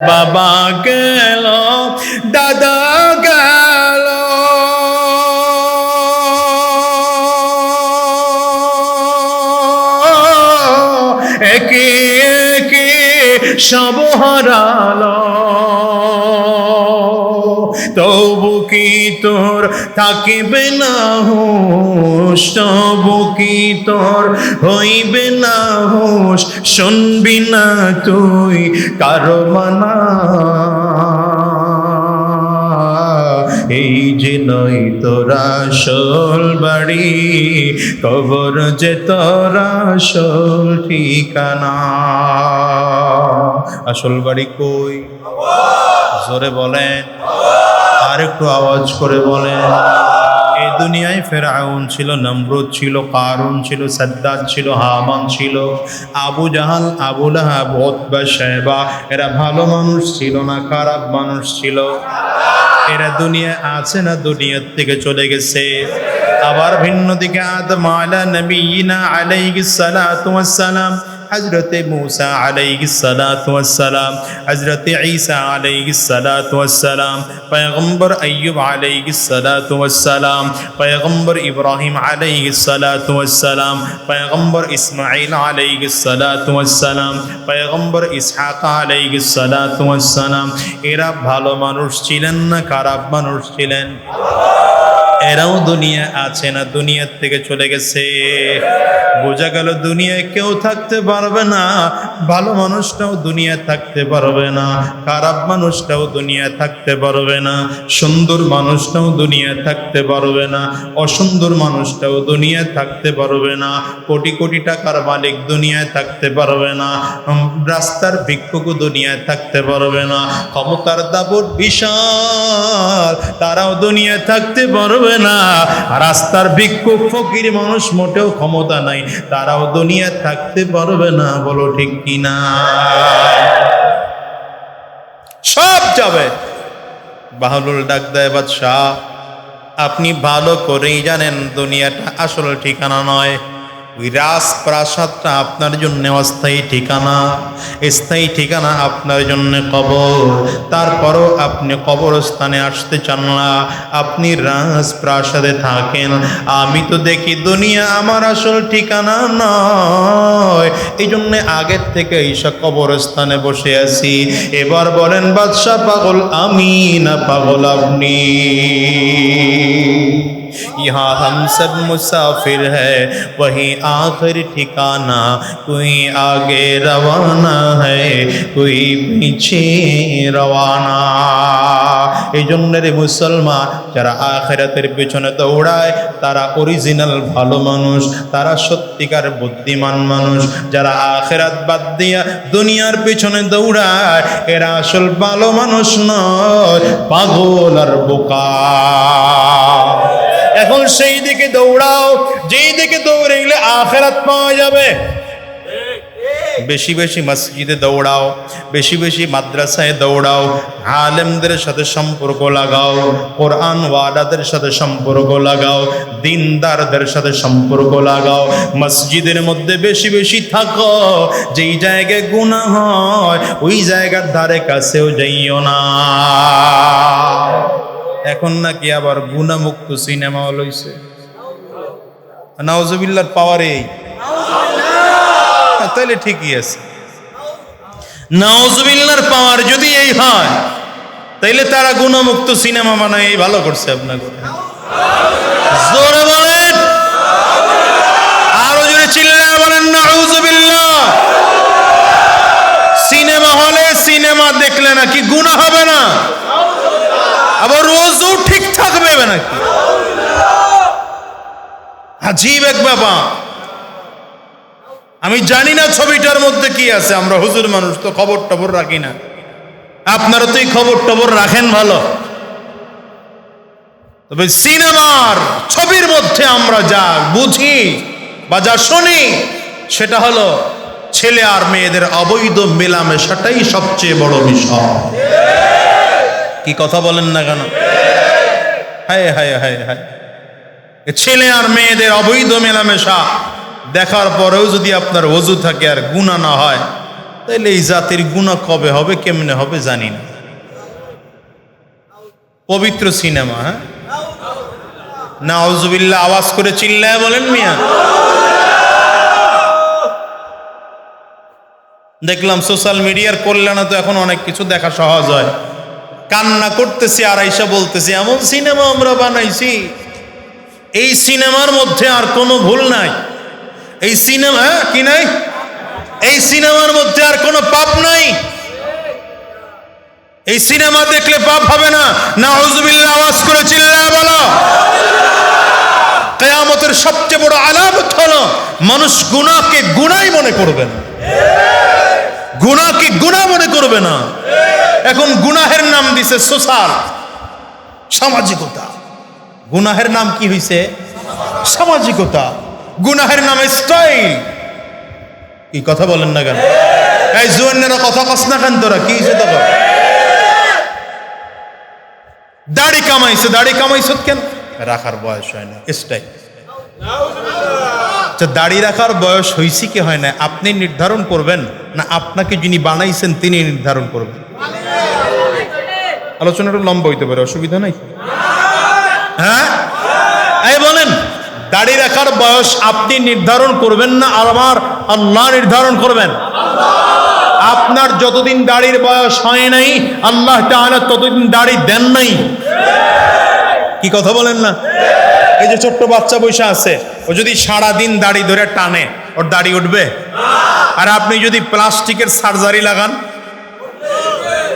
বাবা গেল, দাদা গেল, একে একে সব হারালো, তবু কি তোর থাকিবে না হুঁশ, তবু কি তোর হইবে না হুঁশ, শুনবি না তুই কারো মানা। এই যে নয় তোরা আসল বাড়ি, কবর যে তোরা আসল ঠিকানা। আসল বাড়ি কই? জোরে বলেন, আর একটু আওয়াজ করে বলেন। এই দুনিয়ায় ফেরাউন ছিল, নমরুদ ছিল, কারুন ছিল, সাদ্দাত ছিল, হামান ছিল, আবু জাহাল, আবু লাহাব, উতবা, শায়বা। এরা ভালো মানুষ ছিল না, খারাপ মানুষ ছিল? এরা দুনিয়া আছে না দুনিয়ার থেকে চলে গেছে? আবার ভিন্ন দিকে আদম আলা নবিয়িনা আলাইহিস সালাতু ওয়াস সালাম, হযরতে মূসা আলাইহিস সালাতু ওয়াস সালাম, হযরতে ঈসা আলাইহিস সালাতু ওয়াস সালাম, পয়গম্বর আইয়ুব আলাইহিস সালাতু ওয়াস সালাম, পয়গম্বর ইব্রাহিম আলাইহিস সালাতু ওয়াস সালাম, পয়গম্বর ইসমাঈল আলাইহিস সালাতু ওয়াস সালাম, পয়গম্বর ইসহাক আলাইহিস সালাতু ওয়াস সালাম। এরা ভালো মানুষ ছিলেন না খারাপ মানুষ ছিলেন? এরাও দুনিয়া আছে না দুনিয়ার থেকে চলে গেছে? বোঝা গেল দুনিয়ায় কেউ থাকতে পারবে না, ভালো মানুষটাও দুনিয়ায় থাকতে পারবে না, খারাপ মানুষটাও দুনিয়ায় থাকতে পারবে না, সুন্দর মানুষটাও দুনিয়ায় থাকতে পারবে না, অসুন্দর মানুষটাও দুনিয়ায় থাকতে পারবে না, কোটি কোটি টাকার মালিক দুনিয়ায় থাকতে পারবে না, রাস্তার ভিক্ষুকও দুনিয়ায় থাকতে পারবে না, ক্ষমতার দাপট বিশাল, তারাও দুনিয়ায় থাকতে পারবে না, রাস্তার ভিক্ষুক ফকির মানুষ মোটেও ক্ষমতা নাই, তারাও দুনিয়া থাকতে পারবে না। বলো ঠিক কিনা? সব যাবে। বাহলুল ডাক দেয়, বাদশাহ আপনি ভালো করেই জানেন দুনিয়াটা আসল ঠিকানা নয়, ওই রাজপ্রাসাদটা আপনার জন্য অস্থায়ী ঠিকানা, স্থায়ী ঠিকানা আপনার জন্য কবর। তারপরও আপনি কবরস্থানে আসতে চান না, আপনি রাজপ্রাসাদে থাকেন। আমি তো দেখি দুনিয়া আমার আসল ঠিকানা নয়, এই জন্য আগের থেকে এইসব কবরস্থানে বসে আছি। এবার বলেন বাদশাহ পাগল আমি না পাগল আপনি? यहाँ हम सब मुसाफिर है, वही आखिर ठिकाना, कोई आगे रवाना है, कोई पीछे रवाना। এই জন্য রে মুসলমান, যারা আখিরাতের পেছনে দৌড়ায় তারা অরিজিনাল ভালো মানুষ, তারা সত্যিকার বুদ্ধিমান মানুষ। যারা আখিরাত বাদ দিয়া দুনিয়ার পেছনে দৌড়ায় এরা আসল ভালো মানুষ নয়, পাগল আর বোকা। এখন সেই দিকে দৌড়াও যেই দিকে দৌড়ে গেলে আখিরাত পাওয়া যাবে। বেশি বেশি মসজিদে দৌড়াও, বেশি বেশি মাদ্রাসায় দৌড়াও, আলেমদের সাথে সম্পর্ক লাগাও, কোরআন ওয়ালাদের সাথে সম্পর্ক লাগাও, দিনদারদের সাথে সম্পর্ক লাগাও, মসজিদের মধ্যে বেশি বেশি থাকো, যেই জায়গায় গুনাহ হয় ওই জায়গার ধারে কাছেও যাইও না। এখন নাকি আবার গুনাহমুক্ত সিনেমা লইছে, নাউজুবিল্লাহর পাওয়ারে। তাইলে ঠিকই আছে, নাউজুবিল্লাহর পাওয়ার যদি এই হয় তাইলে তারা গুনাহমুক্ত সিনেমা বানায়, এই ভালো করছে আপনাকে। জোরে বলেন, আরো জোরে চিল্লায় বলেন নাউজুবিল্লাহ। সিনেমা হলে সিনেমা দেখলে নাকি গুনাহ হবে না, আবার রোজও ঠিক থাকবে নাকি? আজীব এক ব্যাপার। আমি জানি না ছবিটার মধ্যে কি আছে, আমরা হুজুর মানুষ তো খবর টবর রাখি না, আপনারা তো এই খবর টবর রাখেন ভালো। তবে সিনেমার ছবির মধ্যে আমরা যা বুঝি বা যা শুনি সেটা হলো ছেলে আর মেয়েদের অবৈধ মেলামেশাটাই সবচেয়ে বড় বিষয়। কি কথা বলেন না কেন? হায় হায় হায় হায়, ছেলে আর মেয়েদের অবৈধ মেলামেশা দেখার পরেও যদি আপনার ওযু থাকে আর গুনাহ না হয়, তাইলে এই জাতির গুনাহ কবে হবে, কেমনে হবে জানি না। পবিত্র সিনেমা, হ্যাঁ, নাউজুবিল্লাহ, আওয়াজ করে চিল্লায় বলেন মিয়া। দেখলাম সোশ্যাল মিডিয়ার কল্যাণে তো এখন অনেক কিছু দেখা সহজ হয়। কান্না করতেছি আর আইসা বলতেছি এমন সিনেমা আমরা বানাইছি, এই সিনেমার মধ্যে আর কোনো ভুল নাই, এই সিনেমা কি নাই, এই সিনেমার মধ্যে আর কোনো পাপ নাই, এই সিনেমা দেখলে পাপ হবে না। নাউজুবিল্লাহ, আওয়াজ করে চিল্লায় বলো। কিয়ামতের সবচেয়ে বড় আলামত হলো মানুষ গুনাহকে গুনাহই মনে করবে না, গুনাহকে গুনাহ মনে করবে না। এখন গুনাহের নাম দিছে সোশ্যাল, সামাজিকতা। গুনাহের নাম কি হইছে? সামাজিকতা। গুনাহের নাম স্টাইল। কি কথা বলেন না কেন? এই জুয়ানেরা কথা কস না কেন? তোরা কি হইছে? তখন দাড়ি কামাইছে, দাড়ি কামাইছ কেন? রাখার বয়স হয় না, স্টাইল। দাড়ি রাখার বয়স হয়েছে কি হয় না আপনি নির্ধারণ করবেন না আপনাকে যিনি বানাইছেন তিনি নির্ধারণ করবেন? আলোচনাটা লম্বা হইতে পারে, অসুবিধা নাই, হ্যাঁ? এই বলেন, দাড়ি রাখার বয়স আপনি নির্ধারণ করবেন না আমার আল্লাহ নির্ধারণ করবেন? আপনার যতদিন দাড়ির বয়স হয় নাই আল্লাহ তাআলা ততদিন দাড়ি দেন নাই। কি কথা বলেন না? এই যে ছোট্ট বাচ্চা বৈশা আছে, ও যদি সারাদিন দাড়ি ধরে টানে ওর দাড়ি উঠবে? আর আপনি যদি প্লাস্টিকের সার্জারি লাগান,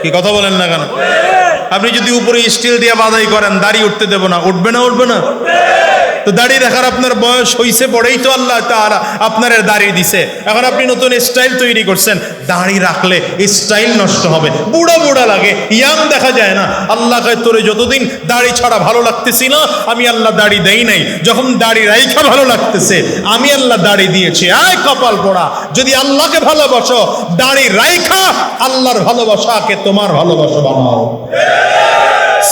কি কথা বলেন না কেন? আপনি যদি উপরে স্টিল দিয়ে বাধাই করেন দাড়ি উঠতে দেব না, উঠবে না? উঠবে না? তো দাড়ি রাখার আপনার বয়স হইছে পড়েই তো আল্লাহ তাআলা আপনার দাড়ি দিছে। এখন আপনি নতুন স্টাইল তৈরি করছেন, দাড়ি রাখলে স্টাইল নষ্ট হবে, বুড়া বুড়া লাগে, ইয়াং দেখা যায় না। আল্লাহ কয় তোরে যতদিন দাড়ি ছাড়া ভালো লাগতেছিল আমি আল্লাহ দাড়ি দেই নাই, যখন দাড়ি রাইখা ভালো লাগতেছে আমি আল্লাহ দাড়ি দিয়েছি। আয় কপাল পোড়া, যদি আল্লাহকে ভালোবাসো দাড়ি রাইখা আল্লাহর ভালোবাসাকে তোমার ভালোবাসা বানাও।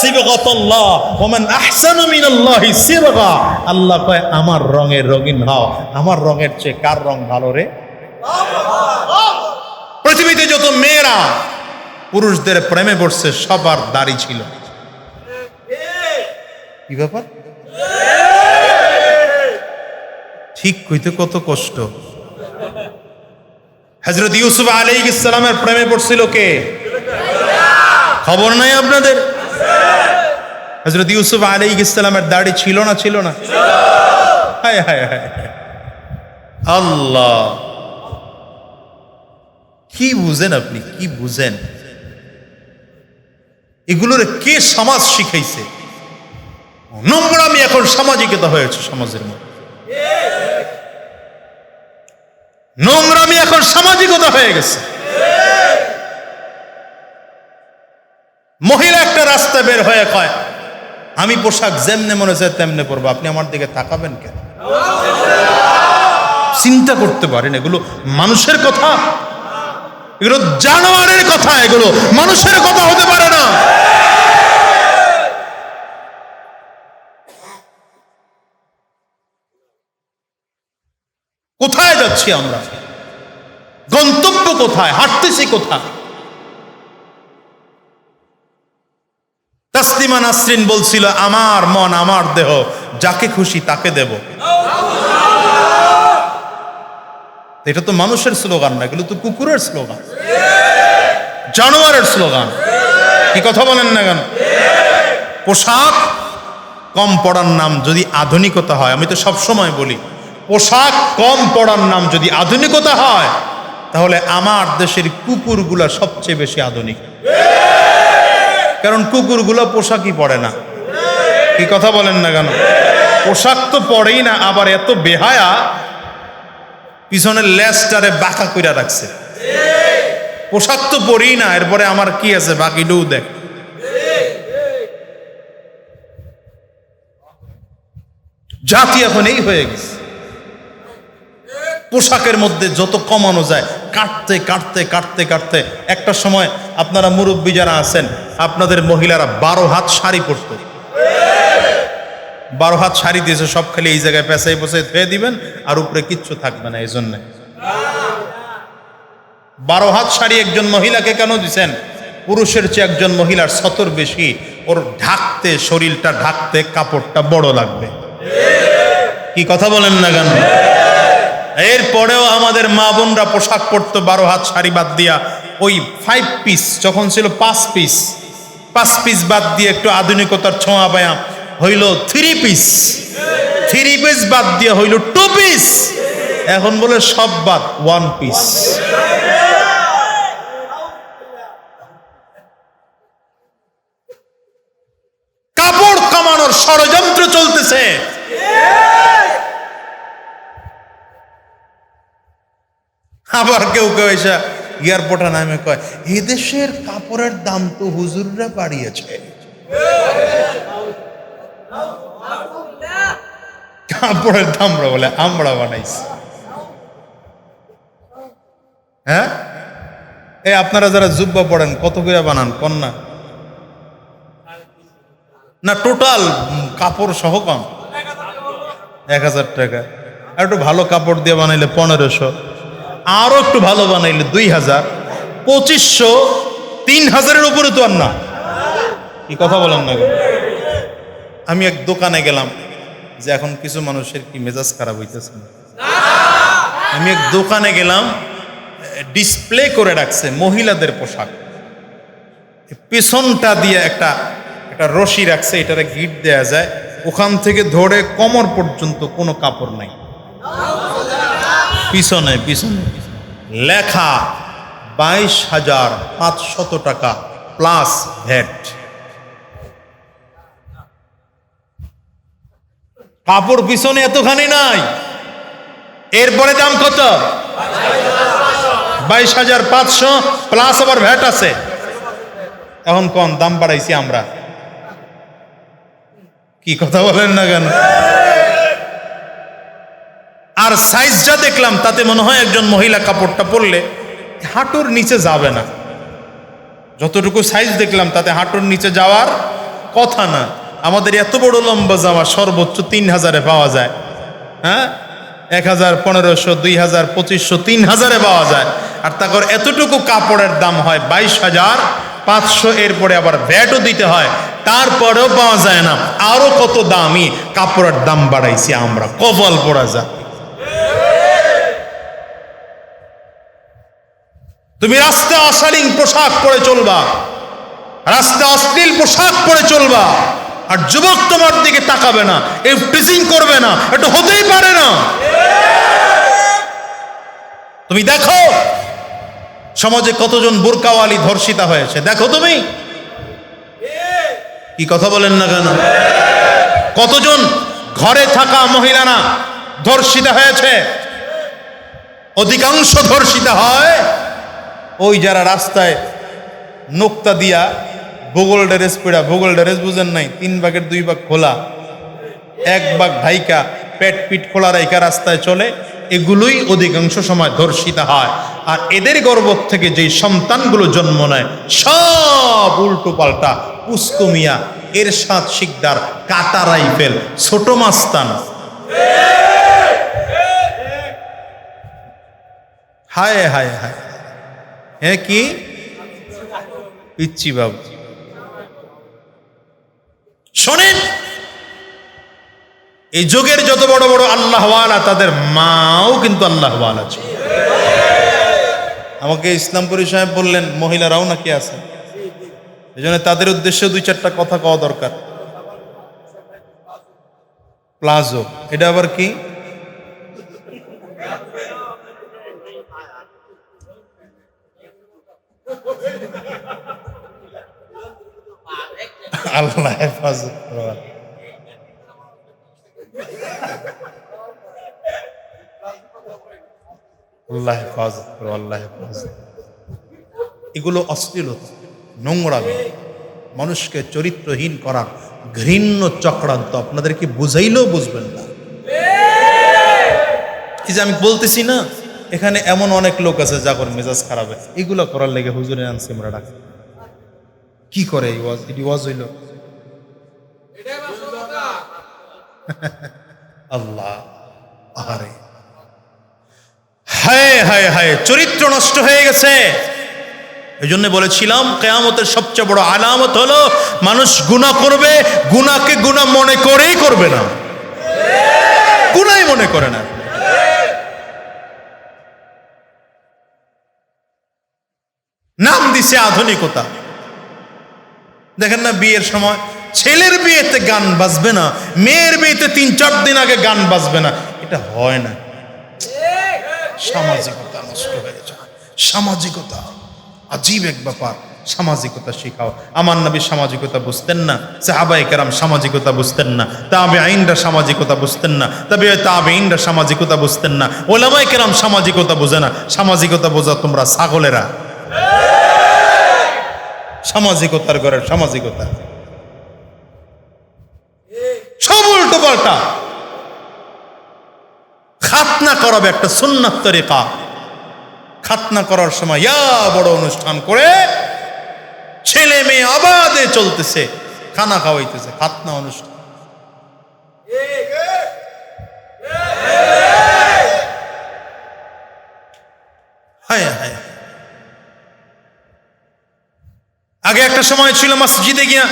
সিবগাতুল্লাহ ওয়া মান আহসানু মিনাল্লাহি সিবগা। আল্লাহ কয় আমার রঙের রঙিন হও, আমার রঙের চেয়ে কার রং ভালো রে? পৃথিবীতে যত মেয়েরা পুরুষদের প্রেমে পড়ছে সবার দাড়ি ছিল। কি ব্যাপার? ঠিক কইতে কত কষ্ট। হযরত ইউসুফ আলাইহিস সালামের প্রেমে পড়ছিল কে? খবর নাই আপনাদের? হযরত ইউসুফ আলাইহিস সালামের দাড়ি ছিল না? ছিল না? হায় হায় হায়, আল্লাহ কি বুঝেন আপনি? কি বুঝেন? এগুলোর কে সমাজ শিখাইছে? নোংরামি এখন সামাজিকতা হয়েছে সমাজের মধ্যে, নোংরামি এখন সামাজিকতা হয়ে গেছে। মহিলা একটা রাস্তা বের হয়ে কয় আমি পোশাক যেমনে মনে চায় তেমনে পরবো, আপনি আমার দিকে তাকাবেন কেন? চিন্তা করতে পারেন এগুলো মানুষের কথা? এগুলো জানোয়ারের কথা, এগুলো মানুষের কথা হতে পারে না। কোথায় যাচ্ছি আমরা? গন্তব্য কোথায়? হাঁটতেছি কোথায়? তাসলিমা নাসরিন বলছিল আমার মন আমার দেহ যাকে খুশি তাকে দেব। এটা তো মানুষের স্লোগান না, এগুলো তো কুকুরের স্লোগান, জানোয়ারের স্লোগান। কি কথা বলেন না কেন? পোশাক কম পড়ার নাম যদি আধুনিকতা হয়, আমি তো সব সময় বলি পোশাক কম পড়ার নাম যদি আধুনিকতা হয় তাহলে আমার দেশের কুকুরগুলা সবচেয়ে বেশি আধুনিক, কারণ কুকুরগুলো পোশাকই পরে না। কি কথা বলেন না কেন? পোশাক তো পরেই না, আবার এত বেহায়া পিছনের লেজটারে বাঁকা কইরা রাখছে। পোশাক তো পরেই না, এরপরে আমার কি আছে বাকিটাও দেখ। জাতি এখন এই হয়ে গেছে, পোশাকের মধ্যে যত কমানো যায় কাটতে কাটতে কাটতে কাটতে একটা সময় আপনারা মুরব্বী যারা আছেন আপনাদের মহিলারা 12 হাত শাড়ি পরতো। 12 হাত শাড়ি দিয়েছে, সব খালি এই জায়গায় পেঁচাই পেঁচাই ধুয়ে দিবেন আর উপরে কিচ্ছু থাকবে না। এই জন্য 12 হাত শাড়ি একজন মহিলাকে কেন দিছেন? পুরুষের চেয়ে একজন মহিলার সতর বেশি, ওর ঢাকতে, শরীরটা ঢাকতে কাপড়টা বড় লাগবে। কি কথা বলেন না কেন? এরপরেও আমাদের মা বোনরা পোশাক পরতো 12 হাত শাড়ি বাদ দিয়া ওই 5 পিস, যখন ছিল 5 পিস, 5 পিস বাদ দিয়ে একটু আধুনিকতার ছোঁয়া পায়া হইল 3 পিস, 3 পিস বাদ দিয়ে হইল 2 পিস, এখন বলে সব বাদ 1 পিস। কাপড় কামানোর ষড়যন্ত্র চলতেছে। আবার কেউ কেউ এসে এয়ারপোর্টে নামে কয়, এদেশের কাপড়ের দাম তো হুজুররা বাড়িয়েছে। কাপড়ের দাম বলে আমরা বানাইছি। হ্যাঁ, এই আপনারা যারা জুব্বা পড়েন কত করে বানান কন্যা? না টোটাল কাপড় সহ কম 1000 টাকা। আর একটু ভালো কাপড় দিয়ে বানাইলে 1500, আরো একটু ভালো বানাইলে 2000, 2500, 3000-এর উপরে তো আর না। কি কথা বলেন না? আমি এক দোকানে গেলাম, যে এখন কিছু মানুষের কি মেজাজ খারাপ হইতেছে না, আমি এক দোকানে গেলাম, ডিসপ্লে করে রাখছে মহিলাদের পোশাক, পেছনটা দিয়ে একটা রশি রাখছে, এটারে গিট দেয়া যায়, ওখান থেকে ধরে কোমর পর্যন্ত কোনো কাপড় নাই, পিছনে পিছনে লেখা 22,500 টাকা প্লাস ভ্যাট। কাপড় পিছনে এতখানি নাই, এরপরে দাম কত? 22,500 প্লাস আবার ভ্যাট আছে। এখন কোন দাম বাড়াইছি আমরা? কি কথা বলেন না কেন? আর সাইজটা দেখলাম, তাতে মনে হয় একজন মহিলা কাপড়টা পরলে হাঁটুর নিচে যাবে না। যতটুকু সাইজ দেখলাম তাতে হাঁটুর নিচে যাওয়ার কথা না। আমাদের এত বড় লম্বা জামা সর্বোচ্চ 3000-এ পাওয়া যায়। হ্যাঁ, 1000, 1500, 2000, 2500, 3000-এ পাওয়া যায়। আর তারপর এতটুকু কাপড়ের দাম হয় 22,500, এরপরে আবার ভ্যাটও দিতে হয়, তারপরেও পাওয়া যায় না। আরো কত দামি কাপড়ের দাম বাড়াইছি আমরা, কপাল পড়া যায়। তুমি রাস্তায় অশালীন পোশাক পরে চলবা, রাস্তায় অশ্লীল পোশাক পরে চলবা, আর যুবক তোমার দিকে তাকাবে না, ইফটিজিং করবে না, এটা হতেই পারে না। তুমি দেখো সমাজে কতজন বোরকাওয়ালি ধর্ষিতা হয়েছে, দেখো তুমি। কি কথা বলেন না কেন? কতজন ঘরে থাকা মহিলারা ধর্ষিতা হয়েছে? অধিকাংশ ধর্ষিতা হয় ওই যারা রাস্তায় নোক্তা দিয়া ভূগোল ড্রেস পড়া, ভূগোল ড্রেস বুঝেন নাই, 3 ভাগের 2 ভাগ খোলা, 1 ভাগ ঢাইকা পেট পিট খোলা রাইকা রাস্তায় চলে, এগুলোই অধিকাংশ সময় ধর্ষিতা হয়। আর এদের গর্ভ থেকে যে সন্তানগুলো জন্ম নেয় সব উল্টো পাল্টা, পুস্কুমিয়া, এরশাদ শিকদার, কাটা রাইফেল, ছোট মাস্তান। হায় হায় হায়, হ্যাঁ কি পিচ্ছি বাবু। শোনেন, এই যুগের যত বড় বড় আল্লাহওয়ালা, তাদের মাও কিন্তু আল্লাহওয়ালা ছিল। আমাকে ইসলামপুরী সাহেব বললেন মহিলারাও নাকি আছে, এই জন্য তাদের উদ্দেশ্যে 2-4টা কথা কওয়া দরকার। প্লাজো, এটা আবার কি? আল্লাহ হেফাজত করো, আল্লাহ হেফাজত করো, আল্লাহ হেফাজত। এগুলো অশ্লীলতা, নোংরামি, মানুষকে চরিত্রহীন করার ঘৃণ্য চক্রান্ত। আপনাদেরকে বুঝাইলেও বুঝবেন না। এই যে আমি বলতেছি না, এখানে এমন অনেক লোক আছে যাদের মেজাজ খারাপ হয়, এগুলো করার লেগে হুজুরে আনছি আমরা ডাক। কি করে এই ওয়াজ হইল? আল্লাহ, আরে হায় হায় হায় হায়, চরিত্র নষ্ট হয়ে গেছে। এই জন্য বলেছিলাম কিয়ামতের সবচেয়ে বড় আলামত হলো মানুষ গুনাহ করবে, গুনাহকে গুনাহ মনে করেই করবে না, গুনাহই মনে করে না। নাম দিছে আধুনিকতা। দেখেন না, বিয়ের সময় ছেলের বিয়েতে গান বাজবে না, মেয়ের বিয়েতে 3-4 দিন আগে গান বাজবে না, এটা হয় না। সামাজিকতা নষ্ট হয়ে যায়। সামাজিকতা আজীব এক ব্যাপার। সামাজিকতা শিখাও। আমার নবী সামাজিকতা বুঝতেন না, সাহাবায়ে কেরাম সামাজিকতা বুঝতেন না, তাবেঈনরা সামাজিকতা বুঝতেন না, তাবেঈনরা সামাজিকতা বুঝতেন না, উলামায়ে কেরাম সামাজিকতা বোঝে না। সামাজিকতা বোঝা তোমরা ছাগলেরা। সামাজিকতার ঘরের সামাজিকতা সব উল্টো পাল্টা। খাতনা করাবে একটা সুন্নাত তরিকা। খাতনা করার সময় ইয়া বড় অনুষ্ঠান করে ছেলে মেয়ে আবাদে চলতেছে, খানা খাওয়াইতেছে, খাতনা অনুষ্ঠান। হায় হায়। আগে একটা সময় ছিল মসজিদে গিয়া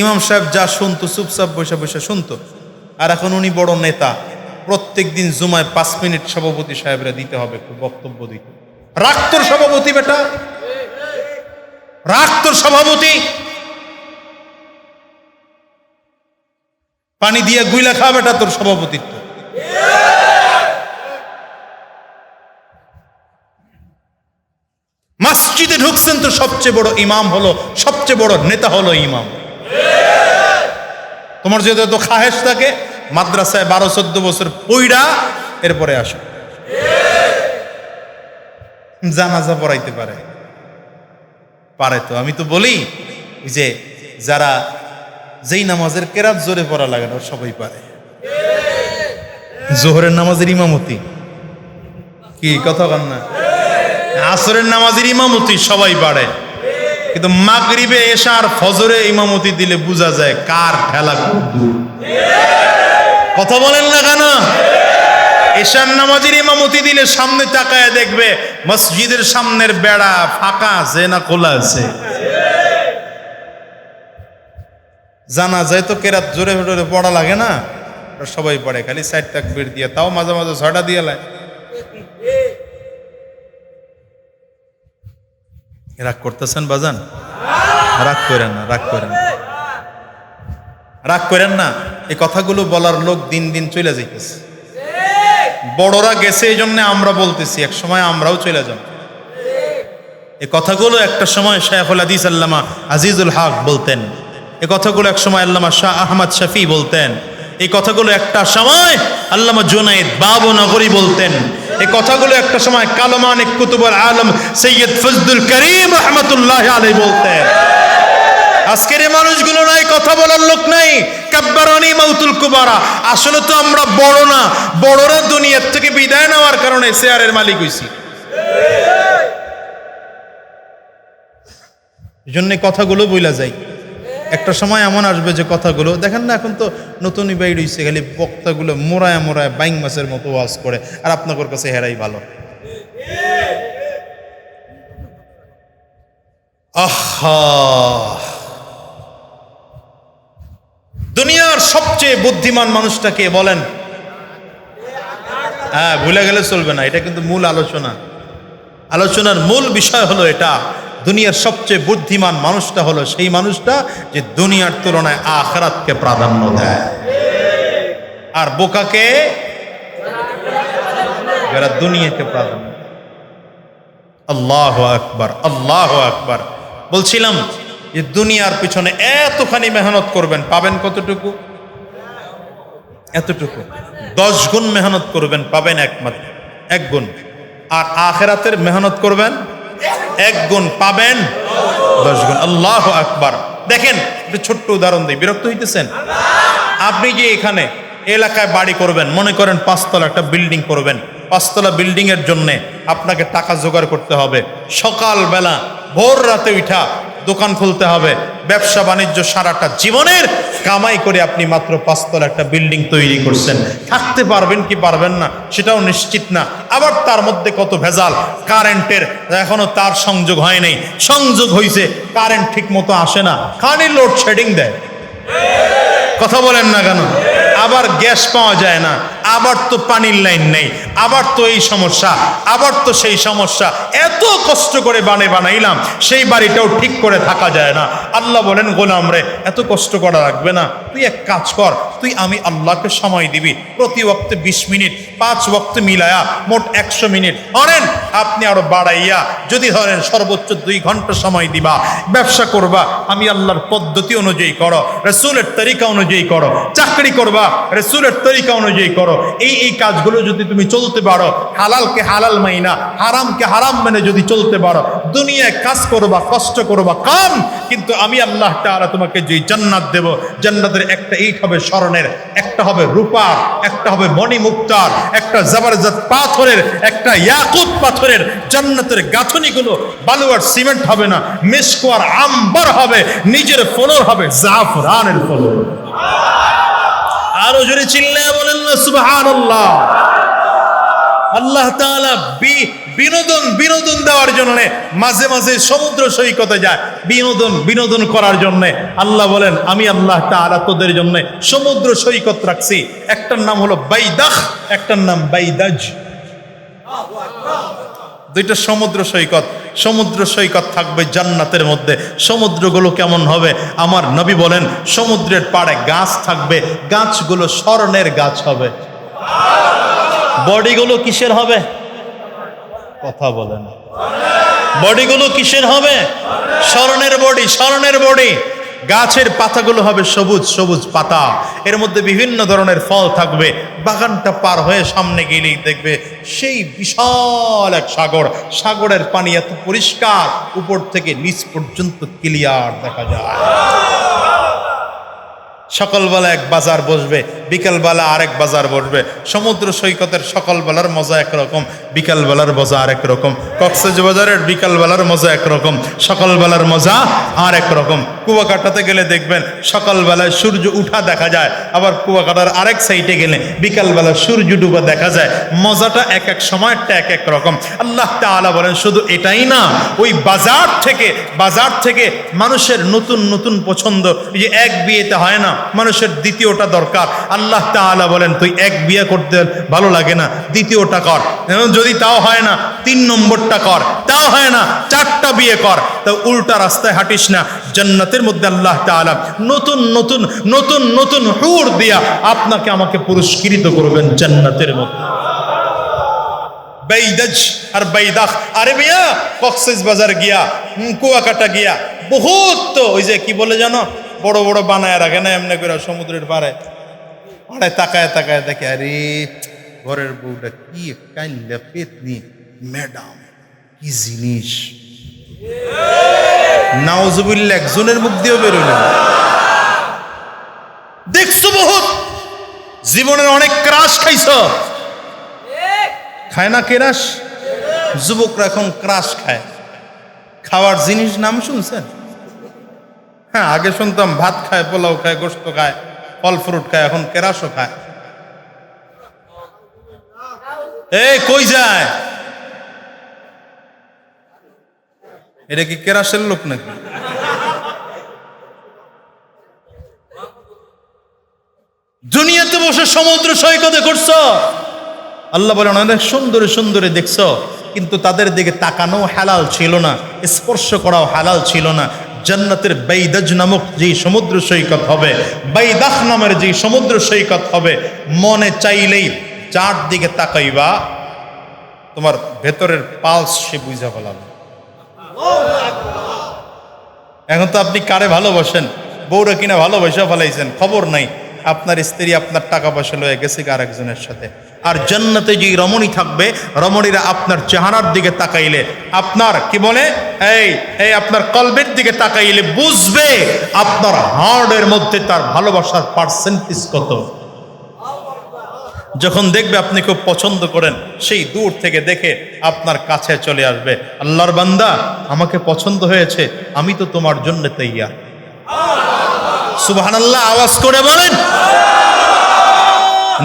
ইমাম সাহেব যা শুনতো চুপচাপ বসে বসে শুনতো, আর এখন উনি বড় নেতা, প্রত্যেক দিন জুমায় 5 মিনিট সভাপতি সাহেবরা দিতে হবে বক্তব্য দিতে। রাখ তোর সভাপতি বেটা, রাখ তোর সভাপতি। পানি দিয়ে গুইলা খা বেটা তোর সভাপতিত্ব। মসজিদে ঢুকছেন তো সবচেয়ে বড় ইমাম হলো, সবচেয়ে বড় নেতা হলো ইমাম। তোমার যদি তো খাহেশ থাকে মাদ্রাসায় 12-14 বছর পইড়া এরপরে আসো, জানাজা পড়াইতে পারে পারে তো। আমি তো বলি যে যারা যেই নামাজের কেরাত জোরে পড়া লাগে না সবাই পারে। জোহরের নামাজের ইমামতি কি কথা কন না, আসরের নামাজের ইমামতি সবাই পারে, কিন্তু মাগরিবে এশা আর ফজরে ইমামতি দিলে বোঝা যায় কার ঠেলা খুব দূর। কথা বলেন না কেন? এশার নামাজের ইমামতি দিলে সামনে তাকায় দেখবে মসজিদের সামনের বেড়া ফাঁকা আছে না খোলা আছে। জানা যায় তো কেরাত জোরে জোরে পড়া লাগে না, সবাই পড়ে, খালি 4 তাকবীর দিয়ে, তাও মাঝে মাঝে 6টা দিয়ে লাই। রাগ করতেছেন বাজান? রাগ করেন না, রাগ করেন না, রাগ করেন না। এই কথাগুলো বলার লোক দিন দিন চলে যাইতেছে। বড়রা গেছে এই জন্য আমরা বলতেছি, এক সময় আমরাও চলে যাব। এই কথাগুলো একটা সময় শায়খুল হাদিস আল্লামা আজিজুল হক বলতেন, এই কথাগুলো এক সময় আল্লামা শাহ আহমদ শফি বলতেন, এই কথাগুলো একটা সময় আল্লামা জুনায়েদ বাবুনগরী বলতেন, এই কথাগুলো একটা সময় কালমান কুতুবুল আলম সৈয়দ ফজলুল করিম রহমতুল্লাহ আলাইহি বলতেন। আজকের এই মানুষগুলো নাই, কথা বলার লোক নাই। কাব্বারানি মাউতুল কুবারা। আসলে তো আমরা বড় না, বড়রা দুনিয়ার থেকে বিদায় নেওয়ার কারণে শেয়ারের মালিক হইছি। এই জন্য কথাগুলো বইলা যায়। একটা সময় এমন আসবে যে কথাগুলো দেখেন না, এখন তো নতুনই বাইর হইছে, খালি বক্তাগুলো মোড়ায় মোড়ায় বাইং মাছের মতো ওয়াজ করে, আর আপনাদের কাছে হেরাই ভালো। আহা, দুনিয়ার সবচেয়ে বুদ্ধিমান মানুষটাকে বলেন? হ্যাঁ, ভুলে গেলে চলবে না, এটা কিন্তু মূল আলোচনা। আলোচনার মূল বিষয় হলো এটা, দুনিয়ার সবচেয়ে বুদ্ধিমান মানুষটা হলো সেই মানুষটা যে দুনিয়ার তুলনায় আখিরাতকে প্রাধান্য দেয়, আর বোকাকে যারা দুনিয়াকে প্রাধান্য। আল্লাহু আকবার, আল্লাহু আকবার। বলছিলাম যে দুনিয়ার পিছনে এতখানি মেহনত করবেন, পাবেন কতটুকু? এতটুকু। 10 গুণ মেহনত করবেন, পাবেন একমাত্র 1 গুণ। আর আখিরাতের মেহনত করবেন 1 গুণ, পাবেন 10 গুণ। আল্লাহু আকবার। দেখেন একটা ছোট্ট উদাহরণ দিই, বিরক্ত হইতেছেন? আপনি যে এখানে এলাকায় বাড়ি করবেন, মনে করেন 5 তলা একটা বিল্ডিং করবেন, 5 তলা বিল্ডিং এর জন্য আপনাকে টাকা জোগাড় করতে হবে। সকালবেলা ভোর রাতে উঠা দোকান খুলতে হবে, ব্যবসা বাণিজ্য সারাটা জীবনের কামাই করে আপনি মাত্র 5 তলা একটা বিল্ডিং তৈরি করছেন, থাকতে পারবেন কি পারবেন না সেটাও নিশ্চিত না। আবার তার মধ্যে কত ভেজাল, কারেন্টের এখনো তার সংযোগ হয় নাই, সংযোগ হয়েছে কারেন্ট ঠিক মতো আসে না, খালি লোডশেডিং দেয়। কথা বলেন না কেন? আবার গ্যাস পাওয়া যায় না, আবার তো পানির লাইন নেই, আবার তো এই সমস্যা, আবার তো সেই সমস্যা। এত কষ্ট করে বানাইলাম, সেই বাড়িটাও ঠিক করে থাকা যায় না। আল্লাহ বলেন, গোলাম রে এত কষ্ট করা লাগবে না, তুই এক কাজ কর, তুই আমি আল্লাহকে সময় দিবি, প্রতি ওয়াক্তে 20 মিনিট, 5 ওয়াক্তে মিলায়া মোট 100 মিনিট ধরেন, আপনি আরো বাড়াইয়া যদি ধরেন সর্বোচ্চ 2 ঘন্টা সময় দিবা, ব্যবসা করবা আমি আল্লাহর পদ্ধতি অনুযায়ী করো, রাসূলের তরিকা অনুযায়ী করো, চাকরি করবা রাসূলের তরিকা অনুযায়ী করো, এই কাজগুলো যদি তুমি চলতে পারো, হালালকে হালাল মাইনা হারামকে হারাম মেনে যদি চলতে পারো, দুনিয়ায় কাজ করবা, কষ্ট করবা কম, কিন্তু আমি আল্লাহ তাআলা তোমাকে যে জান্নাত দেব, জান্নাতের একটা ইট হবে স্বর্ণের, একটা হবে রূপার, একটা হবে মণিমুক্তার, একটা জবরদস্ত পাথরের, একটা ইয়াকুত পাথরের। জান্নাতের গাঁথনিগুলো বালু আর সিমেন্ট হবে না, মিশক আর আম্বার হবে, নিজের ফলর হবে জাফরানের ফলর। আরো জোরে চিল্লায়া বলেন না সুবহানাল্লাহ। আল্লাহ তাআলা বিনোদন দেওয়ার জন্য মাঝে মাঝে সমুদ্র সৈকতে যায়, বিনোদন করার জন্য। আল্লাহ বলেন, আমি আল্লাহ তাআলা তোদের জন্য সমুদ্র সৈকত রাখছি, একটার নাম হলো বাইদাখ, একটার নাম বাইদাজ। দুইটা সমুদ্র সৈকত থাকবে জান্নাতের মধ্যে। সমুদ্রগুলো কেমন হবে? আমার নবী বলেন, সমুদ্রের পাড়ে গাছ থাকবে, গাছগুলো স্বর্ণের গাছ হবে। বডিগুলো কিসের হবে? কথা বলেন। বডিগুলো কিসের হবে? স্বর্ণের বডি। গাছের পাতাগুলো হবে সবুজ পাতা, এর মধ্যে বিভিন্ন ধরনের ফল থাকবে। বাগানটা পার হয়ে সামনে গেলেই দেখবে সেই বিশাল এক সাগরের পানি এত পরিষ্কার, উপর থেকে নিচ পর্যন্ত ক্লিয়ার দেখা যায়। সকালবেলা এক বাজার বসবে, বিকালবেলা আরেক বাজার বসবে। সমুদ্র সৈকতের সকালবেলার মজা একরকম, বিকালবেলার মজা আরেক রকম। কক্সবাজারের বিকালবেলার মজা একরকম, সকালবেলার মজা আর এক রকম। কুয়াকাটাতে গেলে দেখবেন সকালবেলায় সূর্য উঠা দেখা যায়, আবার কুয়াকাটার আরেক সাইডে গেলে বিকালবেলা সূর্য ডুবা দেখা যায়। মজাটা এক এক সময়টা এক এক রকম। আল্লাহ তাআলা বলেন, শুধু এটাই না, ওই বাজার থেকে মানুষের নতুন পছন্দ। এই যে এক বিয়েতে হয় না, মানুষের দ্বিতীয়টা দরকার। আল্লাহ তাআলা বলেন, তুই এক বিয়ে করতে ভালো লাগে না, দ্বিতীয়টা কর। যদি তাও হয় না, 3 নম্বরটা কর। তাও হয় না, 4টা বিয়ে কর। তা উল্টা রাস্তায় হাঁটিস না। জান্নাতের মধ্যে আল্লাহ তাআলা নতুন হুর দিয়া আপনাকে আমাকে পুরস্কৃত করবেন জান্নাতের মধ্যে। বাইদাজ আর বাইদাখ। আরে মিয়া, কক্সবাজার গিয়া, কুয়াকাটা গিয়া বহুত, তো ওই যে কি বলে জানো, বড় বড় বানায় রাখে না এমনি করে সমুদ্রের পাড়ে তাকায় দেখে, আরে ঘরের বউটা কি কাইল্লা পেতনি, ম্যাডাম কি জিনিস, নাউজুবিল্লাহ, একজনের মুখ দিয়েও বেরোল। দেখছো বহুত, জীবনের অনেক ক্রাশ খাইছ, খায় না ক্রাশ? যুবকরা এখন ক্রাশ খায়। খাওয়ার জিনিস নাম শুনছেন? হ্যাঁ, আগে শুনতাম ভাত খায়, পোলাও খায়, গোশত খায়, ফল ফ্রুট খায়, এখন ক্রাশও খায়। এই কই যায়? এটা কি ক্রাশের লোক নাকি? দুনিয়াতে বসে সমুদ্র সৈকতে করছো, আল্লাহ বলেন অনেক সুন্দরে দেখছো, কিন্তু তাদের দিকে তাকানো হালাল ছিল না, স্পর্শ করাও হালাল ছিল না। জান্নাতের বাইদাজ নামক যে সমুদ্র সৈকত হবে, বাইদাখ নামের যে সমুদ্র সৈকত হবে, মনে চাইলেই যার দিকে তাকাইবা তোমার ভেতরের পালস সে বুঝা ফেলাবে। এখন তো আপনি কারে ভালোবাসেন, বউরা কিনা ভালোবাসা ফেলাইছেন, খবর নাই, আপনার স্ত্রী আপনার টাকা পয়সা লয়ে গেছে আরেকজনের সাথে। আর জান্নাতে যে রমণী থাকবে, রমণীরা আপনার চেহারার দিকে তাকাইলে, আপনার কি বলে এই আপনার কলবের দিকে তাকাইলে বুঝবে আপনার হার্টের মধ্যে তার ভালোবাসার পার্সেন্টেজ কত। যখন দেখবে আপনি খুব পছন্দ করেন, সেই দূর থেকে দেখে আপনার কাছে চলে আসবে, আল্লাহর বান্দা আমাকে পছন্দ হয়েছে, আমি তো তোমার জন্য তৈয়ার। সুবহানাল্লাহ আওয়াজ করে বলেন।